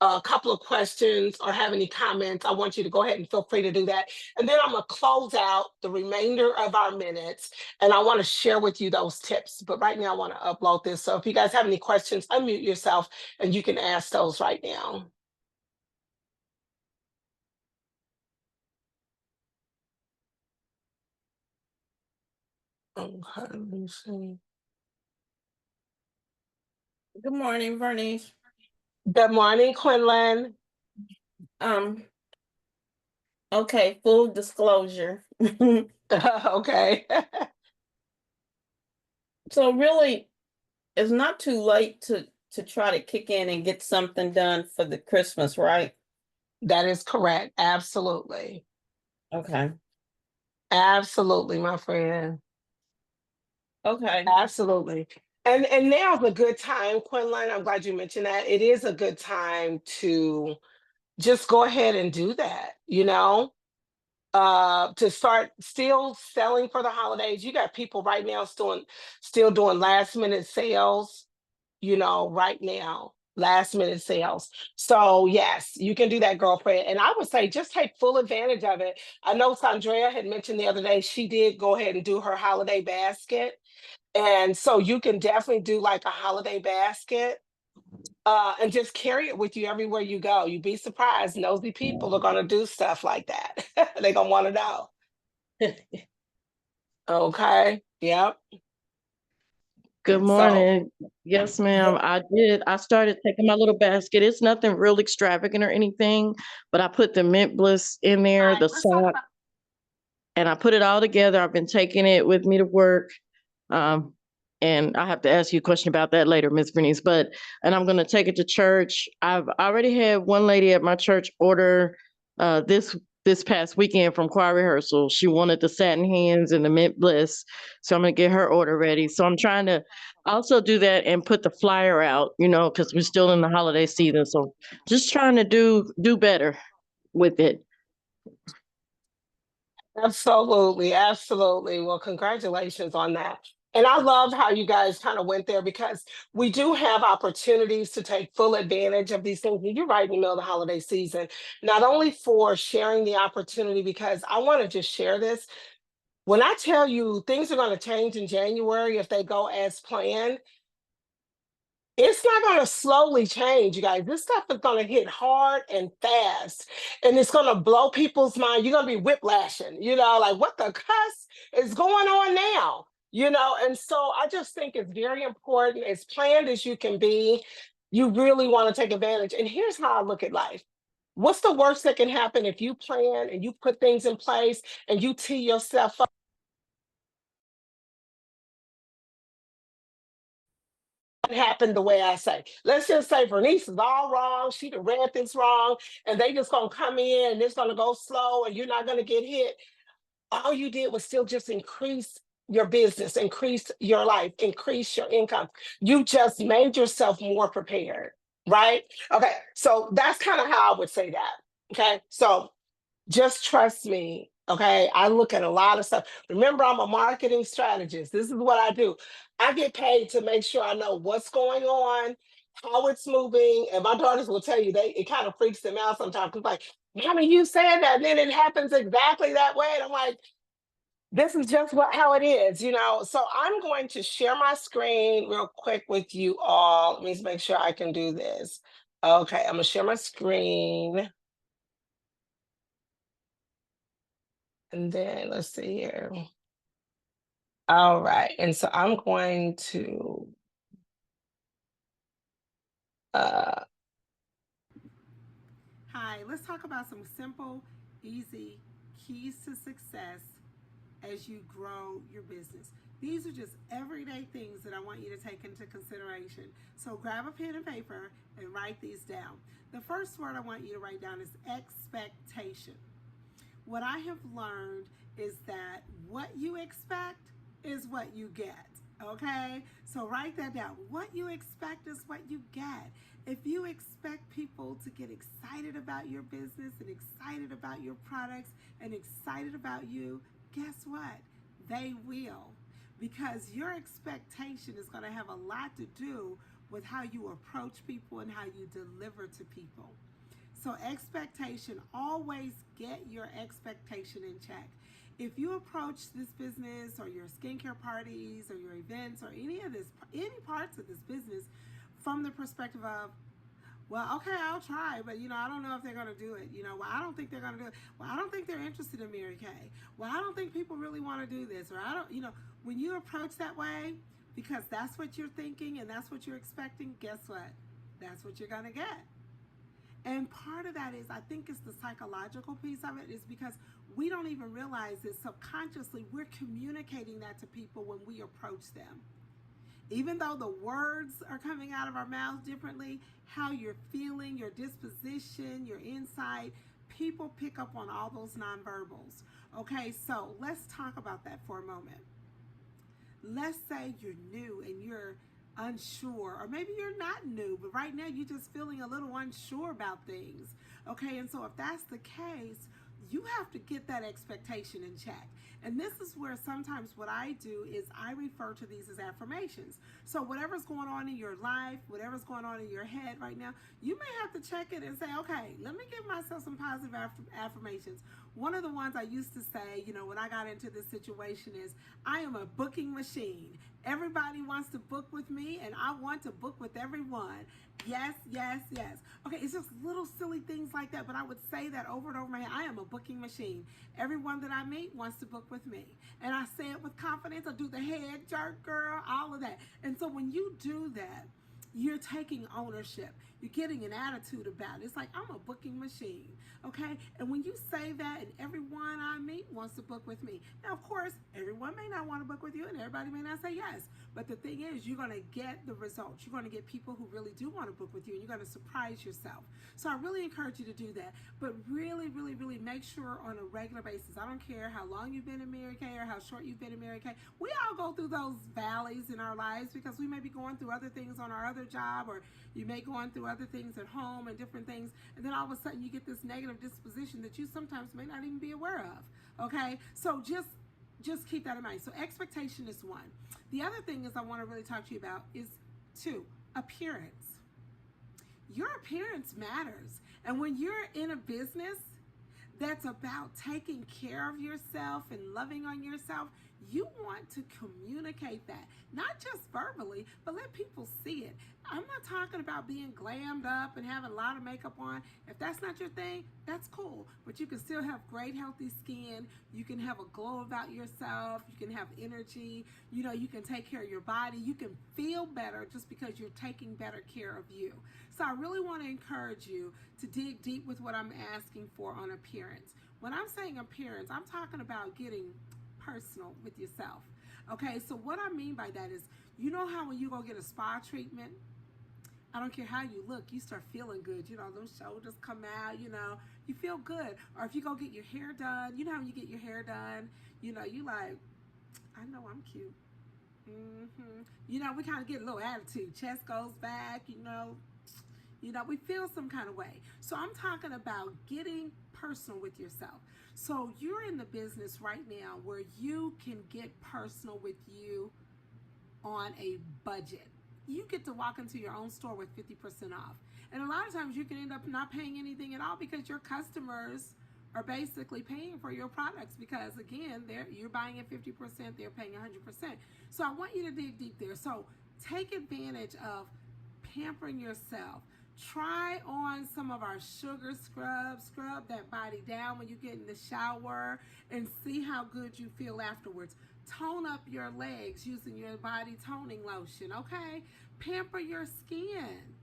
a couple of questions or have any comments, I want you to go ahead and feel free to do that. And then I'm gonna close out the remainder of our minutes and I want to share with you those tips. But right now I want to upload this. So if you guys have any questions, unmute yourself and you can ask those right now. Okay, let me see. Good morning, Vernice. Good morning, Quinlan. Um, okay, full disclosure. Okay. So really, it's not too late to try to kick in and get something done for the Christmas, right? That is correct. Absolutely. Okay. Absolutely, my friend. Okay. Absolutely. And now's a good time, Quinlan. I'm glad you mentioned that. It is a good time to just go ahead and do that, to start still selling for the holidays. You got people right now still doing last minute sales, right now, last minute sales. So yes, you can do that, girlfriend. And I would say just take full advantage of it. I know Sandrea had mentioned the other day she did go ahead and do her holiday basket. And so you can definitely do like a holiday basket, and just carry it with you everywhere you go. You'd be surprised. Nosy people are gonna do stuff like that. They're gonna want to know. Okay. Yep. Good So morning. Yes, ma'am. I did. I started taking my little basket. It's nothing real extravagant or anything, but I put the mint bliss in there, the let's talk salt, about and I put it all together. I've been taking it with me to work. Um, and I have to ask you a question about that later, Miss Bernice. And I'm going to take it to church. I've already had one lady at my church order this past weekend from choir rehearsal. She wanted the satin hands and the mint bliss, so I'm going to get her order ready. So I'm trying to also do that and put the flyer out, because we're still in the holiday season. So just trying to do better with it. absolutely, absolutely. Well, congratulations on that. And I love how you guys kind of went there because we do have opportunities to take full advantage of these things. And you're right in the middle of the holiday season, not only for sharing the opportunity, because I want to just share this. When I tell you things are going to change in January if they go as planned, it's not going to slowly change, you guys. This stuff is going to hit hard and fast, and it's going to blow people's mind. You're going to be whiplashing, like what the cuss is going on now, And so I just think it's very important, as planned as you can be. You really want to take advantage. And here's how I look at life. What's the worst that can happen if you plan and you put things in place and you tee yourself up? Happened the way I say. Let's just say Bernice is all wrong. She done read this wrong, and they just gonna come in and it's gonna go slow, and you're not gonna get hit. All you did was still just increase your business, increase your life, increase your income. You just made yourself more prepared, right? Okay, so that's kind of how I would say that. Okay, so just trust me. Okay. I look at a lot of stuff. Remember, I'm a marketing strategist. This is what I do. I get paid to make sure I know what's going on, how it's moving. And my daughters will tell you it kind of freaks them out sometimes. It's like, Mommy, you said that, and then it happens exactly that way. And I'm like, this is just how it is. So I'm going to share my screen real quick with you all. Let me make sure I can do this. Okay, I'm gonna share my screen. And then let's see here. All right. And so I'm going to uh Hi, let's talk about some simple, easy keys to success as you grow your business. These are just everyday things that I want you to take into consideration. So grab a pen and paper and write these down. The first word I want you to write down is expectation. What I have learned is that what you expect is what you get. Okay? So write that down. What you expect is what you get. If you expect people to get excited about your business and excited about your products and excited about you, guess what? They will. Because your expectation is going to have a lot to do with how you approach people and how you deliver to people. So expectation, always get your expectation in check. If you approach this business or your skincare parties or your events or any parts of this business from the perspective of, Well, okay, I'll try, but I don't know if they're gonna do it. Well, I don't think they're gonna do it. Well, I don't think they're interested in Mary Kay. Well, I don't think people really want to do this, or I don't. When you approach that way, because that's what you're thinking and that's what you're expecting, guess what? That's what you're gonna get. And part of that is, I think it's the psychological piece of it, is because we don't even realize it subconsciously. We're communicating that to people when we approach them. Even though the words are coming out of our mouths differently, how you're feeling, your disposition, your insight, people pick up on all those nonverbals. Okay, so let's talk about that for a moment. Let's say you're new and you're unsure, or maybe you're not new, but right now you're just feeling a little unsure about things. Okay, and so if that's the case, you have to get that expectation in check. And this is where sometimes what I do is I refer to these as affirmations. So whatever's going on in your life, whatever's going on in your head right now, you may have to check it and say, okay, let me give myself some positive affirmations. One of the ones I used to say, when I got into this situation is, I am a booking machine. Everybody wants to book with me and I want to book with everyone. Yes, yes, yes. Okay, it's just little silly things like that, but I would say that over and over my head. I am a booking machine. Everyone that I meet wants to book with me. And I say it with confidence. I do the head jerk, girl, all of that. And so when you do that, you're taking ownership. You're getting an attitude about it. It's like, I'm a booking machine, okay? And when you say that, and everyone I meet wants to book with me. Now, of course, everyone may not want to book with you, and everybody may not say yes. But the thing is, you're going to get the results. You're going to get people who really do want to book with you, and you're going to surprise yourself. So I really encourage you to do that. But really, really, really make sure on a regular basis, I don't care how long you've been in Mary Kay or how short you've been in Mary Kay, we all go through those valleys in our lives because we may be going through other things on our other job, or you may go on through other things at home and different things, and then all of a sudden you get this negative disposition that you sometimes may not even be aware of. Okay, so just keep that in mind. So expectation is one. The other thing is I want to really talk to you about is two, appearance. Your appearance matters, and when you're in a business that's about taking care of yourself and loving on yourself, you want to communicate that, not just verbally, but let people see it. I'm not talking about being glammed up and having a lot of makeup on. If that's not your thing, that's cool. But you can still have great, healthy skin. You can have a glow about yourself. You can have energy. You can take care of your body. You can feel better just because you're taking better care of you. So I really want to encourage you to dig deep with what I'm asking for on appearance. When I'm saying appearance, I'm talking about getting personal with yourself. Okay, so what I mean by that is, how when you go get a spa treatment, I don't care how you look, you start feeling good. Those shoulders come out, you feel good. Or if you go get your hair done, how you get your hair done, you like, I know I'm cute. We kind of get a little attitude. Chest goes back, we feel some kind of way. So I'm talking about getting personal with yourself. So you're in the business right now where you can get personal with you on a budget. You get to walk into your own store with 50% off. And a lot of times you can end up not paying anything at all because your customers are basically paying for your products because, again, you're buying at 50%, they're paying 100%. So I want you to dig deep there. So take advantage of pampering yourself. Try on some of our sugar scrub that body down when you get in the shower and see how good you feel afterwards. Tone up your legs using your body toning lotion, okay? Pamper your skin,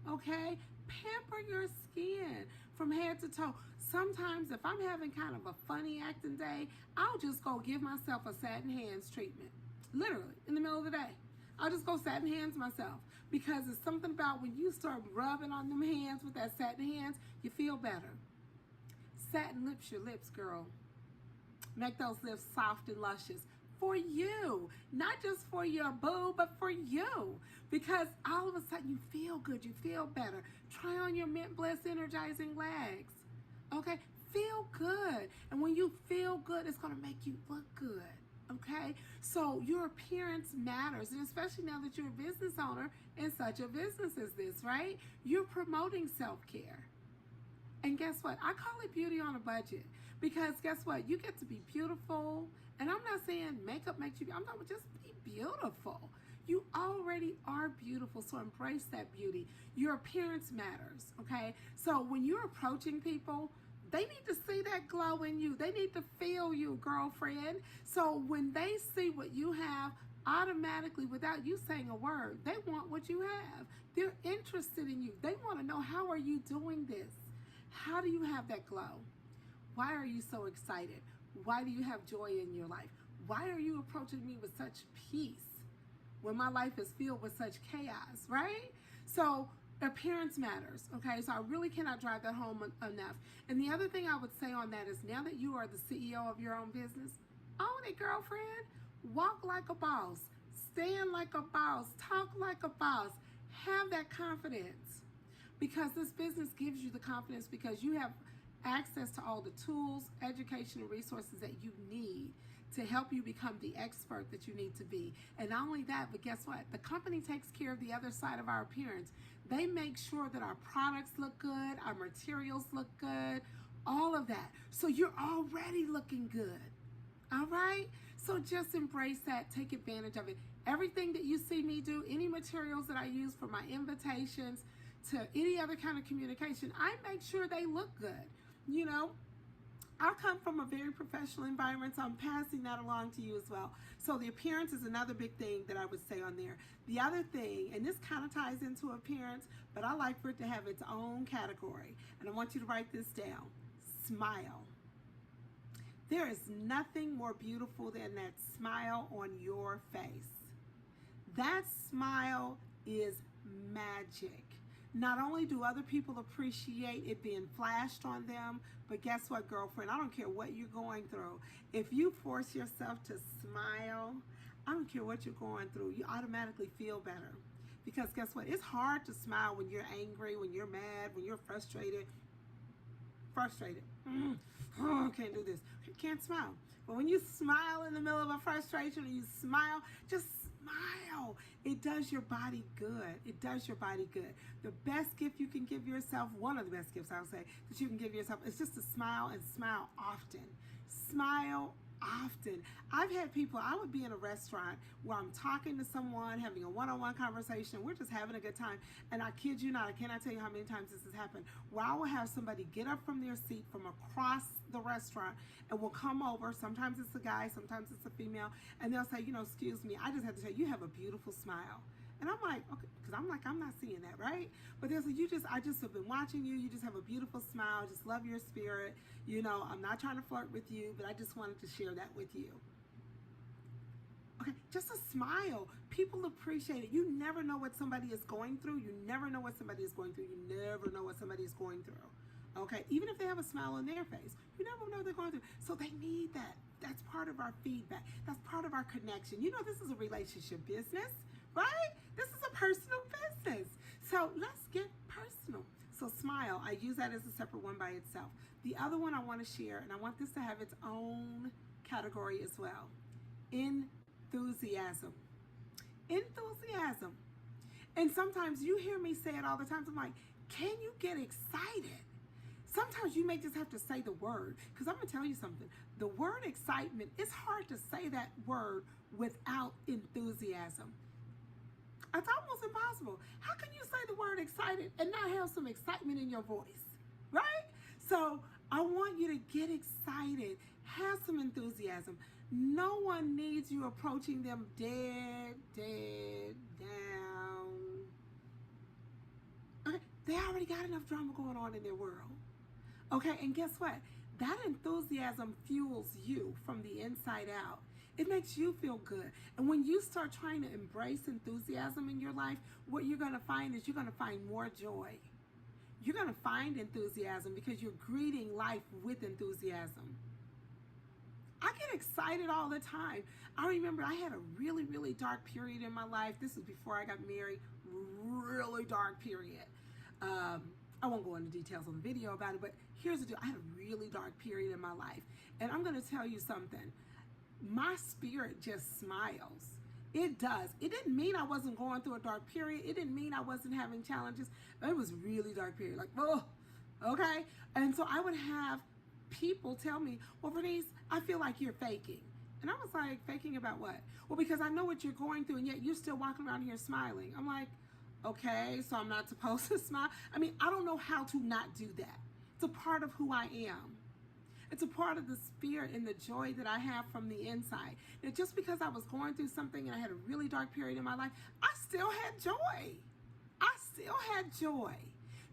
okay? Pamper your skin from head to toe. Sometimes if I'm having kind of a funny acting day, I'll just go give myself a satin hands treatment, literally, in the middle of the day. I'll just go satin hands myself because it's something about when you start rubbing on them hands with that satin hands, you feel better. Satin lips your lips, girl. Make those lips soft and luscious for you, not just for your boo, but for you, because all of a sudden you feel good, you feel better. Try on your Mint Bliss energizing legs, okay? Feel good, and when you feel good, it's going to make you look good. Okay, so your appearance matters, and especially now that you're a business owner in such a business as this, right? You're promoting self-care. And guess what? I call it beauty on a budget because guess what? You get to be beautiful. And I'm not saying makeup makes you, I'm talking about just be beautiful. You already are beautiful, so embrace that beauty. Your appearance matters, okay? So when you're approaching people, they need to see that glow in you. They need to feel you, girlfriend. So when they see what you have, automatically, without you saying a word, they want what you have. They're interested in you. They want to know, how are you doing this? How do you have that glow? Why are you so excited? Why do you have joy in your life? Why are you approaching me with such peace when my life is filled with such chaos, right? So appearance matters, okay? So I really cannot drive that home enough. And the other thing I would say on that is, now that you are the CEO of your own business, own it, girlfriend. Walk like a boss. Stand like a boss. Talk like a boss. Have that confidence, because this business gives you the confidence because you have access to all the tools, education, and resources that you need to help you become the expert that you need to be. And not only that, but guess what? The company takes care of the other side of our appearance. They make sure that our products look good, our materials look good, all of that. So you're already looking good. All right? So just embrace that. Take advantage of it. Everything that you see me do, any materials that I use for my invitations to any other kind of communication, I make sure they look good. You know, I come from a very professional environment, so I'm passing that along to you as well. So the appearance is another big thing that I would say on there. The other thing, and this kind of ties into appearance, but I like for it to have its own category. And I want you to write this down. Smile. There is nothing more beautiful than that smile on your face. That smile is magic. Not only do other people appreciate it being flashed on them, but guess what, girlfriend? I don't care what you're going through. If you force yourself to smile, I don't care what you're going through, you automatically feel better. Because guess what? It's hard to smile when you're angry, when you're mad, when you're frustrated. Oh, can't do this. Can't smile. But when you smile in the middle of a frustration, and you smile, just smile. It does your body good. It does your body good. The best gift you can give yourself, one of the best gifts I'll say, that you can give yourself is just to smile, and smile often. Smile often. I've had people, I would be in a restaurant where I'm talking to someone, having a one-on-one conversation, we're just having a good time, and I kid you not, I cannot tell you how many times this has happened, where I will have somebody get up from their seat from across the restaurant and will come over, sometimes it's a guy, sometimes it's a female, and they'll say, you know, excuse me, I just have to tell you, you have a beautiful smile. And I'm like, okay, because I'm not seeing that, right? But there's I just have been watching you. You just have a beautiful smile. Just love your spirit. You know, I'm not trying to flirt with you, but I just wanted to share that with you. Okay, just a smile. People appreciate it. You never know what somebody is going through. You never know what somebody is going through. You never know what somebody is going through. Okay, even if they have a smile on their face, you never know what they're going through. So they need that. That's part of our feedback. That's part of our connection. You know, this is a relationship business, right? This is a personal business. So let's get personal. So smile, I use that as a separate one by itself. The other one I want to share, and I want this to have its own category as well. Enthusiasm. Enthusiasm. And sometimes you hear me say it all the time. I'm like, can you get excited? Sometimes you may just have to say the word, because I'm going to tell you something. The word excitement, it's hard to say that word without enthusiasm. It's almost impossible. How can you say the word excited and not have some excitement in your voice, right? So I want you to get excited, have some enthusiasm. No one needs you approaching them dead down. Okay, they already got enough drama going on in their world. Okay, and guess what? That enthusiasm fuels you from the inside out. It makes you feel good. And when you start trying to embrace enthusiasm in your life, what you're going to find is you're going to find more joy. You're going to find enthusiasm because you're greeting life with enthusiasm. I get excited all the time. I remember I had a really, really dark period in my life. This was before I got married. Really dark period. I won't go into details on the video about it, but here's the deal. I had a really dark period in my life. And I'm going to tell you something. My spirit just smiles. It does. It didn't mean I wasn't going through a dark period. It didn't mean I wasn't having challenges. It was a really dark period. Like, oh, okay. And so I would have people tell me, well, Bernice, I feel like you're faking. And I was like, faking about what? Well, because I know what you're going through, and yet you're still walking around here smiling. I'm like, okay, so I'm not supposed to smile. I mean, I don't know how to not do that. It's a part of who I am. It's a part of the spirit and the joy that I have from the inside. Now, just because I was going through something and I had a really dark period in my life, I still had joy. I still had joy.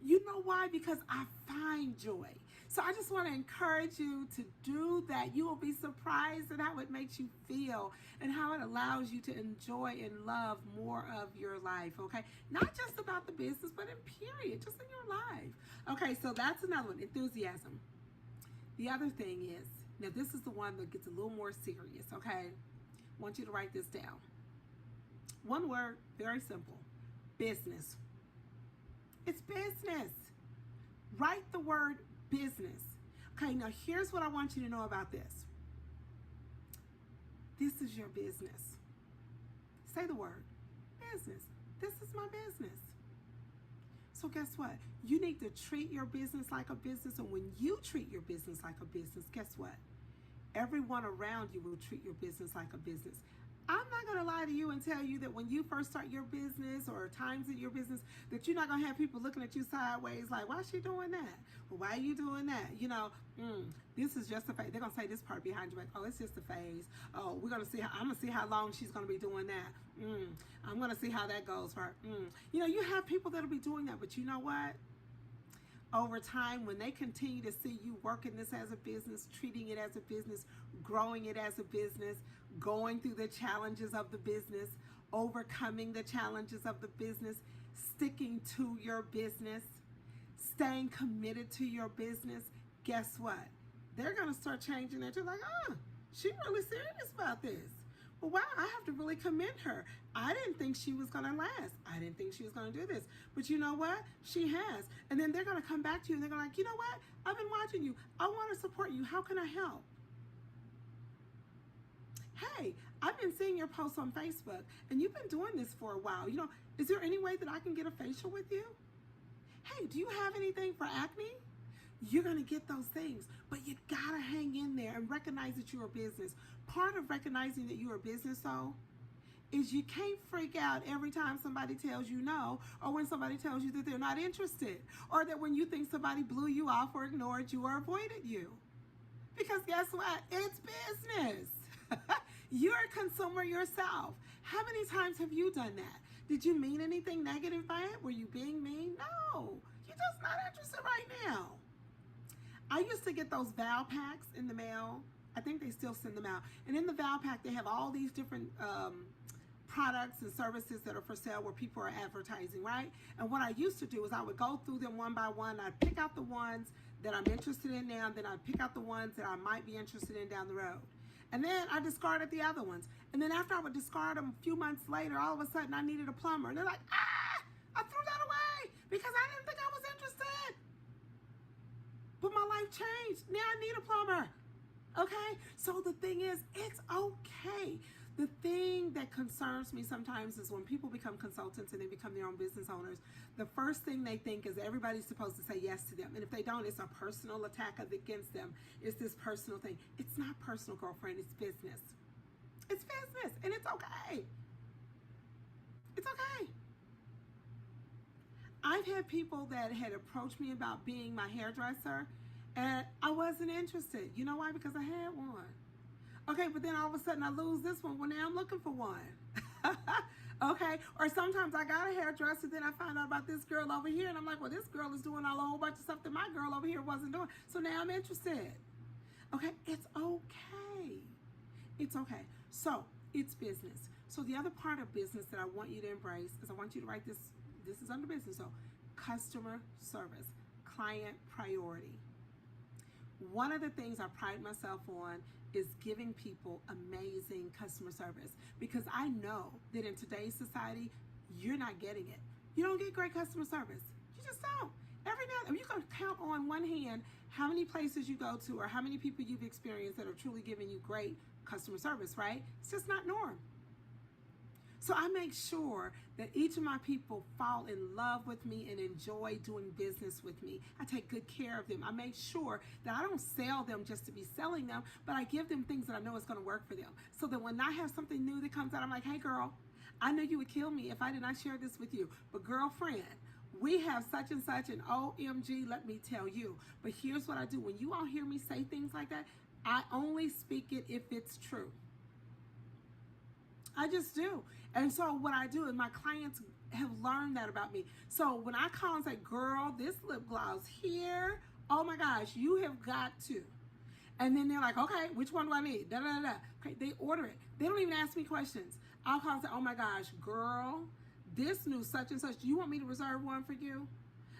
You know why? Because I find joy. So I just want to encourage you to do that. You will be surprised at how it makes you feel and how it allows you to enjoy and love more of your life, okay? Not just about the business, but in period, just in your life. Okay, so that's another one, enthusiasm. The other thing is, now this is the one that gets a little more serious, okay? I want you to write this down. One word, very simple, business. It's business. Write the word business. Okay, now here's what I want you to know about this. This is your business. Say the word, business. This is my business. So guess what? You need to treat your business like a business, and when you treat your business like a business, guess what? Everyone around you will treat your business like a business. I'm not going to lie to you and tell you that when you first start your business or times in your business that you're not going to have people looking at you sideways like, why is she doing that? Well, why are you doing that? You know, this is just a phase. They're going to say this part behind your back. Oh, it's just a phase. Oh, we're going to see I'm going to see how long she's going to be doing that. I'm going to see how that goes for her. You know, you have people that'll be doing that, but you know what? Over time, when they continue to see you working this as a business, treating it as a business, growing it as a business, going through the challenges of the business, overcoming the challenges of the business, sticking to your business, staying committed to your business, guess what? They're going to start changing it. You're like, she's really serious about this. Well, wow, I have to really commend her. I didn't think she was going to last. I didn't think she was going to do this. But you know what? She has. And then they're going to come back to you and they're going to like, you know what? I've been watching you. I want to support you. How can I help? Hey, I've been seeing your posts on Facebook and you've been doing this for a while. You know, is there any way that I can get a facial with you? Hey, do you have anything for acne? You're going to get those things, but you got to hang in there and recognize that you're a business. Part of recognizing that you're a business, though, is you can't freak out every time somebody tells you no, or when somebody tells you that they're not interested, or that when you think somebody blew you off or ignored you or avoided you. Because guess what? It's business. You're a consumer yourself. How many times have you done that? Did you mean anything negative by it? Were you being mean? No. You're just not interested right now. I used to get those Val packs in the mail. I think they still send them out. And in the Val pack, they have all these different products and services that are for sale where people are advertising, right? And what I used to do is I would go through them one by one. I'd pick out the ones that I'm interested in now, and then I'd pick out the ones that I might be interested in down the road. And then I discarded the other ones. And then after I would discard them a few months later, all of a sudden I needed a plumber. And they're like, I threw that away because I didn't think I was interested. But my life changed. Now I need a plumber. Okay? So the thing is, it's okay. The thing that concerns me sometimes is when people become consultants and they become their own business owners, the first thing they think is everybody's supposed to say yes to them. And if they don't, it's a personal attack against them. It's this personal thing. It's not personal, girlfriend. It's business. It's business. And it's okay. It's okay. I've had people that had approached me about being my hairdresser, and I wasn't interested. You know why? Because I had one. Okay, but then all of a sudden I lose this one. Well, now I'm looking for one. Okay, or sometimes I got a hairdresser, then I find out about this girl over here, and I'm like, well, this girl is doing a whole bunch of stuff that my girl over here wasn't doing. So now I'm interested. Okay, it's okay. It's okay. So it's business. So the other part of business that I want you to embrace is I want you to write this. This is under business. So customer service, client priority. One of the things I pride myself on is giving people amazing customer service, because I know that in today's society, you're not getting it. You don't get great customer service. You just don't. Every now and then, you can count on one hand how many places you go to or how many people you've experienced that are truly giving you great customer service, right? It's just not norm. So I make sure that each of my people fall in love with me and enjoy doing business with me. I take good care of them. I make sure that I don't sell them just to be selling them, but I give them things that I know is going to work for them. So that when I have something new that comes out, I'm like, hey girl, I know you would kill me if I did not share this with you. But girlfriend, we have such and such, and OMG, let me tell you. But here's what I do. When you all hear me say things like that, I only speak it if it's true. I just do. And so what I do, and my clients have learned that about me. So when I call and say, girl, this lip gloss here, oh my gosh, you have got to. And then they're like, okay, which one do I need? Da, da, da, da. Okay, they order it. They don't even ask me questions. I'll call and say, oh my gosh, girl, this new such and such, do you want me to reserve one for you?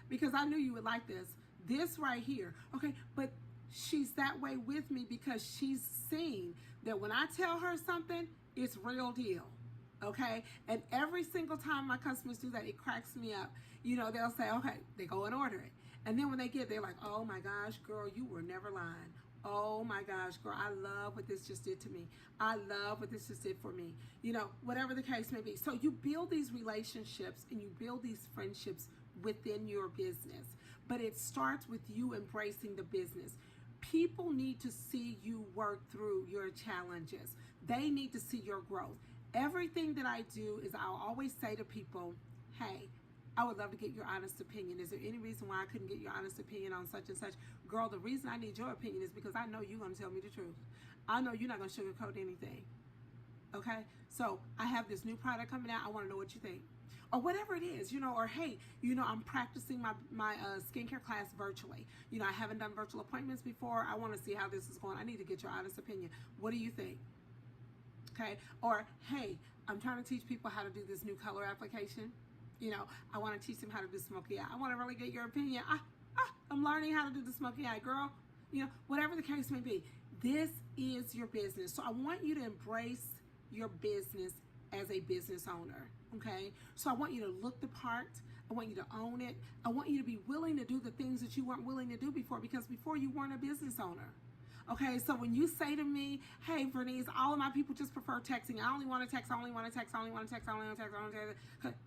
Because I knew you would like this. This right here. Okay, but she's that way with me because she's seen that when I tell her something, it's real deal. Okay, and every single time my customers do that, it cracks me up. You know, they'll say, okay, they go and order it. And then when they get, they're like, oh my gosh, girl, you were never lying. Oh my gosh, girl, I love what this just did to me. I love what this just did for me. You know, whatever the case may be. So you build these relationships and you build these friendships within your business. But it starts with you embracing the business. People need to see you work through your challenges. They need to see your growth. Everything that I do is I'll always say to people, hey, I would love to get your honest opinion. Is there any reason why I couldn't get your honest opinion on such and such? Girl, the reason I need your opinion is because I know you're going to tell me the truth. I know you're not going to sugarcoat anything. Okay? So I have this new product coming out. I want to know what you think. Or whatever it is, you know, or hey, you know, I'm practicing my skincare class virtually. You know, I haven't done virtual appointments before. I want to see how this is going. I need to get your honest opinion. What do you think? Okay? Or hey, I'm trying to teach people how to do this new color application. You know, I want to teach them how to do smoky eye. I want to really get your opinion. I'm learning how to do the smoky eye, girl. You know, whatever the case may be, this is your business. So I want you to embrace your business as a business owner, okay? So I want you to look the part. I want you to own it. I want you to be willing to do the things that you weren't willing to do before, because before you weren't a business owner. Okay, so when you say to me, hey, Vernice, all of my people just prefer texting. I only want to text, I only want to text, I only want to text, I only want to text, I only want to text.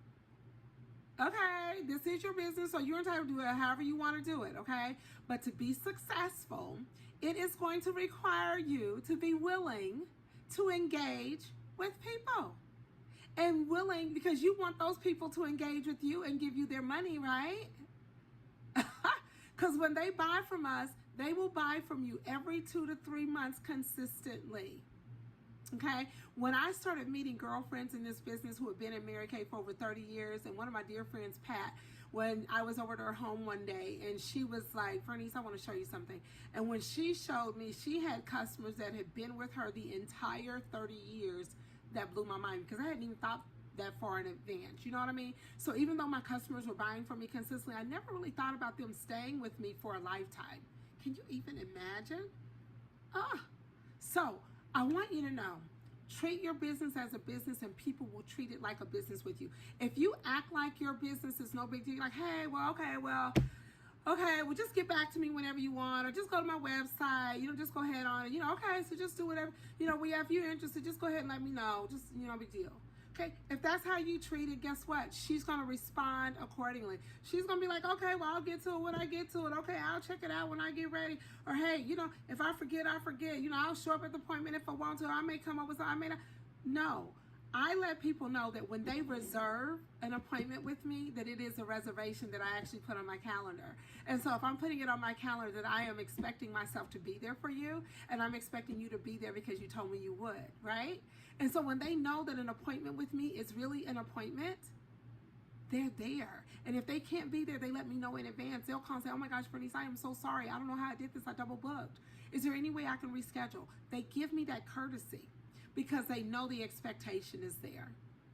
Okay, this is your business, so you're entitled to do it however you want to do it, okay? But to be successful, it is going to require you to be willing to engage with people. And willing, because you want those people to engage with you and give you their money, right? Because when they buy from us, they will buy from you every 2 to 3 months consistently. Okay, when I started meeting girlfriends in this business who have been in Mary Kay for over 30 years, and one of my dear friends, Pat, when I was over at her home one day, and she was like, Vernice, I want to show you something. And when she showed me, she had customers that had been with her the entire 30 years. That blew my mind, because I hadn't even thought that far in advance. You know what I mean? So even though my customers were buying from me consistently, I never really thought about them staying with me for a lifetime. Can you even imagine? So I want you to know, treat your business as a business, and people will treat it like a business with you. If you act like your business is no big deal, like, hey, well, okay, well, just get back to me whenever you want, or just go to my website, you know, just go ahead on it, you know, okay, so just do whatever, you know, if you're interested, just go ahead and let me know, just, you know, big deal. Okay, if that's how you treat it, guess what? She's going to respond accordingly. She's going to be like, okay, well, I'll get to it when I get to it. Okay, I'll check it out when I get ready. Or, hey, you know, if I forget, I forget. You know, I'll show up at the appointment if I want to. I may come up with something. I may not. No, I let people know that when they reserve an appointment with me, that it is a reservation that I actually put on my calendar. And so if I'm putting it on my calendar, that I am expecting myself to be there for you, and I'm expecting you to be there because you told me you would, right? And so when they know that an appointment with me is really an appointment, they're there. And if they can't be there, they let me know in advance. They'll call and say, oh my gosh, Vernice, I am so sorry. I don't know how I did this. I double booked. Is there any way I can reschedule? They give me that courtesy because they know the expectation is there.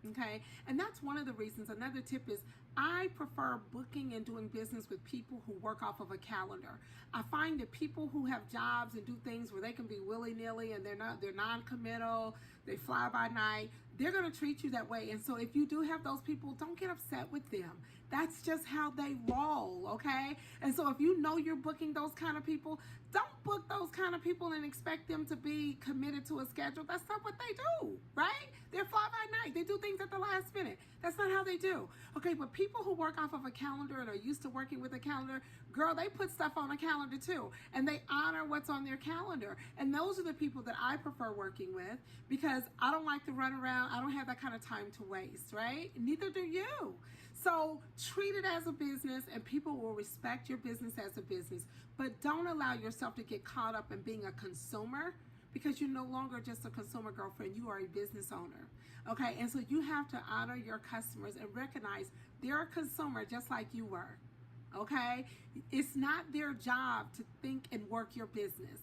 Okay, and that's one of the reasons. Another tip is I prefer booking and doing business with people who work off of a calendar. I find that people who have jobs and do things where they can be willy-nilly and they're non-committal, they fly by night, they're going to treat you that way. And so if you do have those people, don't get upset with them. That's just how they roll, okay? And so if you know you're booking those kind of people, don't book those kind of people and expect them to be committed to a schedule. That's not what they do, right? They're fly by night. They do things at the last minute. That's not how they do. Okay, but people who work off of a calendar and are used to working with a calendar, girl, they put stuff on a calendar too, and they honor what's on their calendar. And those are the people that I prefer working with, because I don't like to run around. I don't have that kind of time to waste, right? Neither do you. So treat it as a business, and people will respect your business as a business. But don't allow yourself to get caught up in being a consumer, because you're no longer just a consumer, girlfriend. You are a business owner. Okay, and so you have to honor your customers and recognize they're a consumer just like you were. Okay, it's not their job to think and work your business.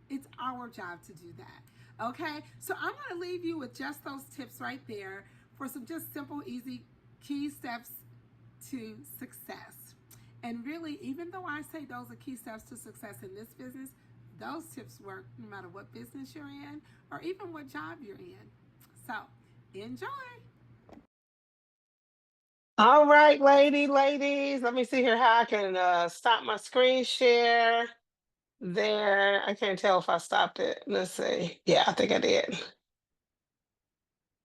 It's our job to do that. Okay, so I'm going to leave you with just those tips right there for some just simple, easy key steps to success. And really, even though I say those are key steps to success in this business, those tips work no matter what business you're in or even what job you're in. So enjoy. All right, ladies, let me see here how I can stop my screen share there. I can't tell if I stopped it. Let's see. Yeah, I think I did.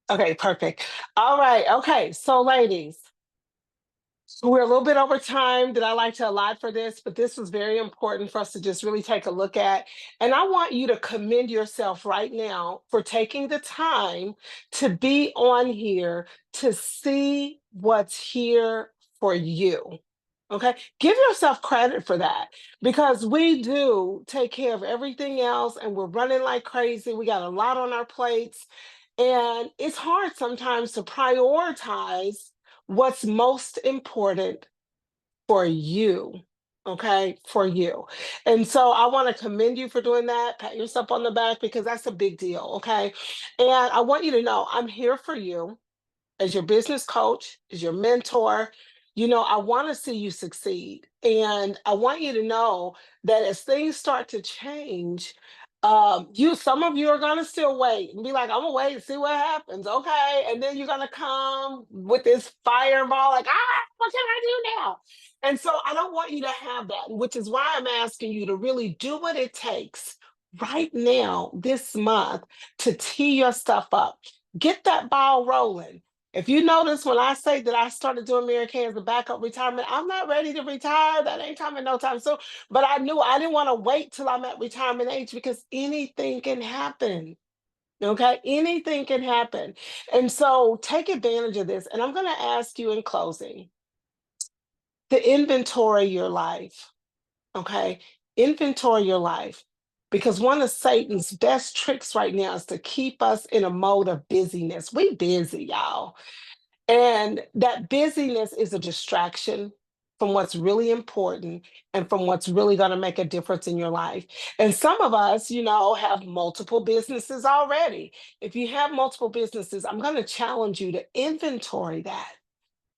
Okay, perfect. All right. Okay, so ladies, we're a little bit over time that I like to allot for this, but this was very important for us to just really take a look at. And I want you to commend yourself right now for taking the time to be on here to see what's here for you. Okay, give yourself credit for that, because we do take care of everything else and we're running like crazy. We got a lot on our plates, and it's hard sometimes to prioritize what's most important for you. Okay, for you. And so I want to commend you for doing that. Pat yourself on the back, because that's a big deal. Okay. And I want you to know I'm here for you as your business coach, as your mentor. You know, I want to see you succeed. And I want you to know that as things start to change, some of you are gonna still wait and be like, I'm gonna wait and see what happens. Okay. And then you're gonna come with this fireball, like, what can I do now? And so I don't want you to have that, which is why I'm asking you to really do what it takes right now, this month, to tee your stuff up. Get that ball rolling. If you notice, when I say that I started doing Mary Kay as a backup retirement, I'm not ready to retire. That ain't coming no time soon. But I knew I didn't want to wait till I'm at retirement age, because anything can happen. Okay, anything can happen. And so take advantage of this. And I'm going to ask you in closing to inventory your life. Okay, inventory your life. Because one of Satan's best tricks right now is to keep us in a mode of busyness. We busy, y'all. And that busyness is a distraction from what's really important and from what's really going to make a difference in your life. And some of us, have multiple businesses already. If you have multiple businesses, I'm going to challenge you to inventory that.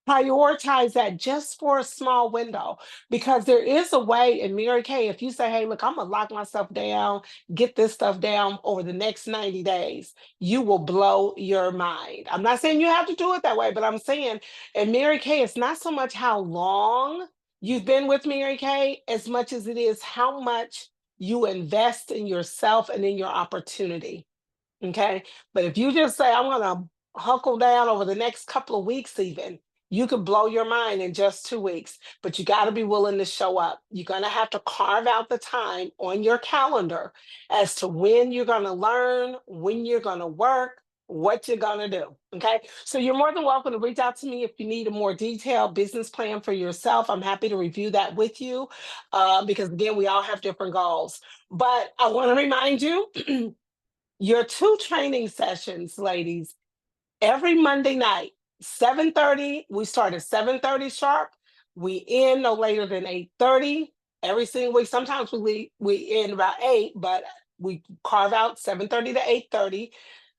Prioritize that just for a small window, because there is a way in Mary Kay. If you say, hey, look, I'm going to lock myself down, get this stuff down over the next 90 days, you will blow your mind. I'm not saying you have to do it that way, but I'm saying in Mary Kay, it's not so much how long you've been with Mary Kay as much as it is how much you invest in yourself and in your opportunity. Okay. But if you just say, I'm going to huckle down over the next couple of weeks, even, you could blow your mind in just 2 weeks, but you got to be willing to show up. You're going to have to carve out the time on your calendar as to when you're going to learn, when you're going to work, what you're going to do. Okay. So you're more than welcome to reach out to me if you need a more detailed business plan for yourself. I'm happy to review that with you, because again, we all have different goals. But I want to remind you, your 2 training sessions, ladies, every Monday night, 7:30. We start at 7:30 sharp. We end no later than 8:30 every single week. Sometimes we end about 8, but we carve out 7:30 to 8:30.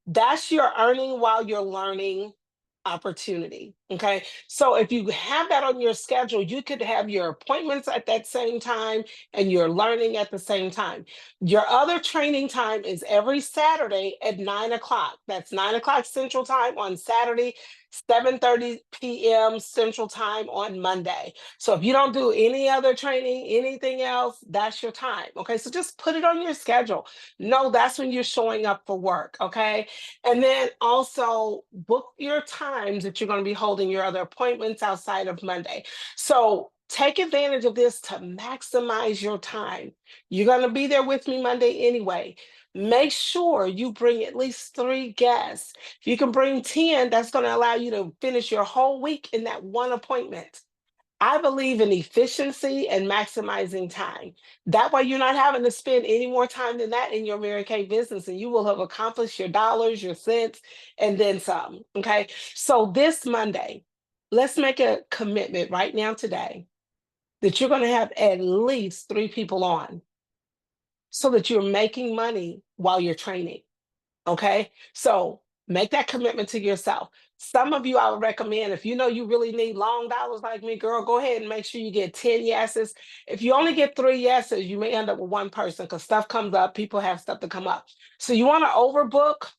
That's your earning while you're learning opportunity. Okay. So if you have that on your schedule, you could have your appointments at that same time and you're learning at the same time. Your other training time is every Saturday at 9 o'clock. That's 9 o'clock Central Time on Saturday. 7:30 p.m. Central Time on Monday. So if you don't do any other training, anything else, that's your time. Okay. So just put it on your schedule. No, that's when you're showing up for work. Okay. And then also book your times that you're going to be holding your other appointments outside of Monday. So take advantage of this to maximize your time. You're going to be there with me Monday anyway. Make sure you bring at least 3 guests. If you can bring 10, that's going to allow you to finish your whole week in that one appointment. I believe in efficiency and maximizing time. That way, you're not having to spend any more time than that in your Mary Kay business, and you will have accomplished your dollars, your cents, and then some. Okay. So this Monday, let's make a commitment right now today that you're going to have at least 3 people on so that you're making money while you're training. Okay. So make that commitment to yourself. Some of you, I would recommend, if you know you really need long dollars like me, girl, go ahead and make sure you get 10 yeses. If you only get 3 yeses, you may end up with 1 person because stuff comes up. People have stuff to come up. So you want to overbook.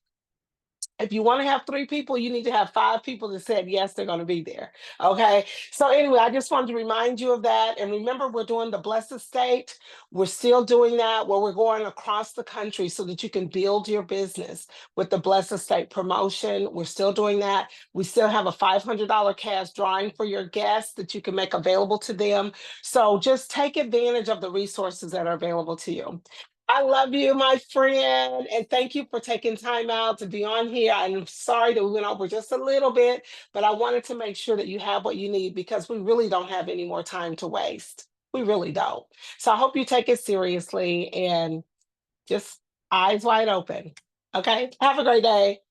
If you want to have 3 people, you need to have 5 people that said yes, they're going to be there. Okay. So anyway, I just wanted to remind you of that. And remember, we're doing the Blessed Estate. We're still doing that where we're going across the country so that you can build your business with the Blessed Estate promotion. We're still doing that. We still have a $500 cash drawing for your guests that you can make available to them. So just take advantage of the resources that are available to you. I love you, my friend, and thank you for taking time out to be on here. I'm sorry that we went over just a little bit, but I wanted to make sure that you have what you need because we really don't have any more time to waste. We really don't. So I hope you take it seriously and just eyes wide open. Okay. Have a great day.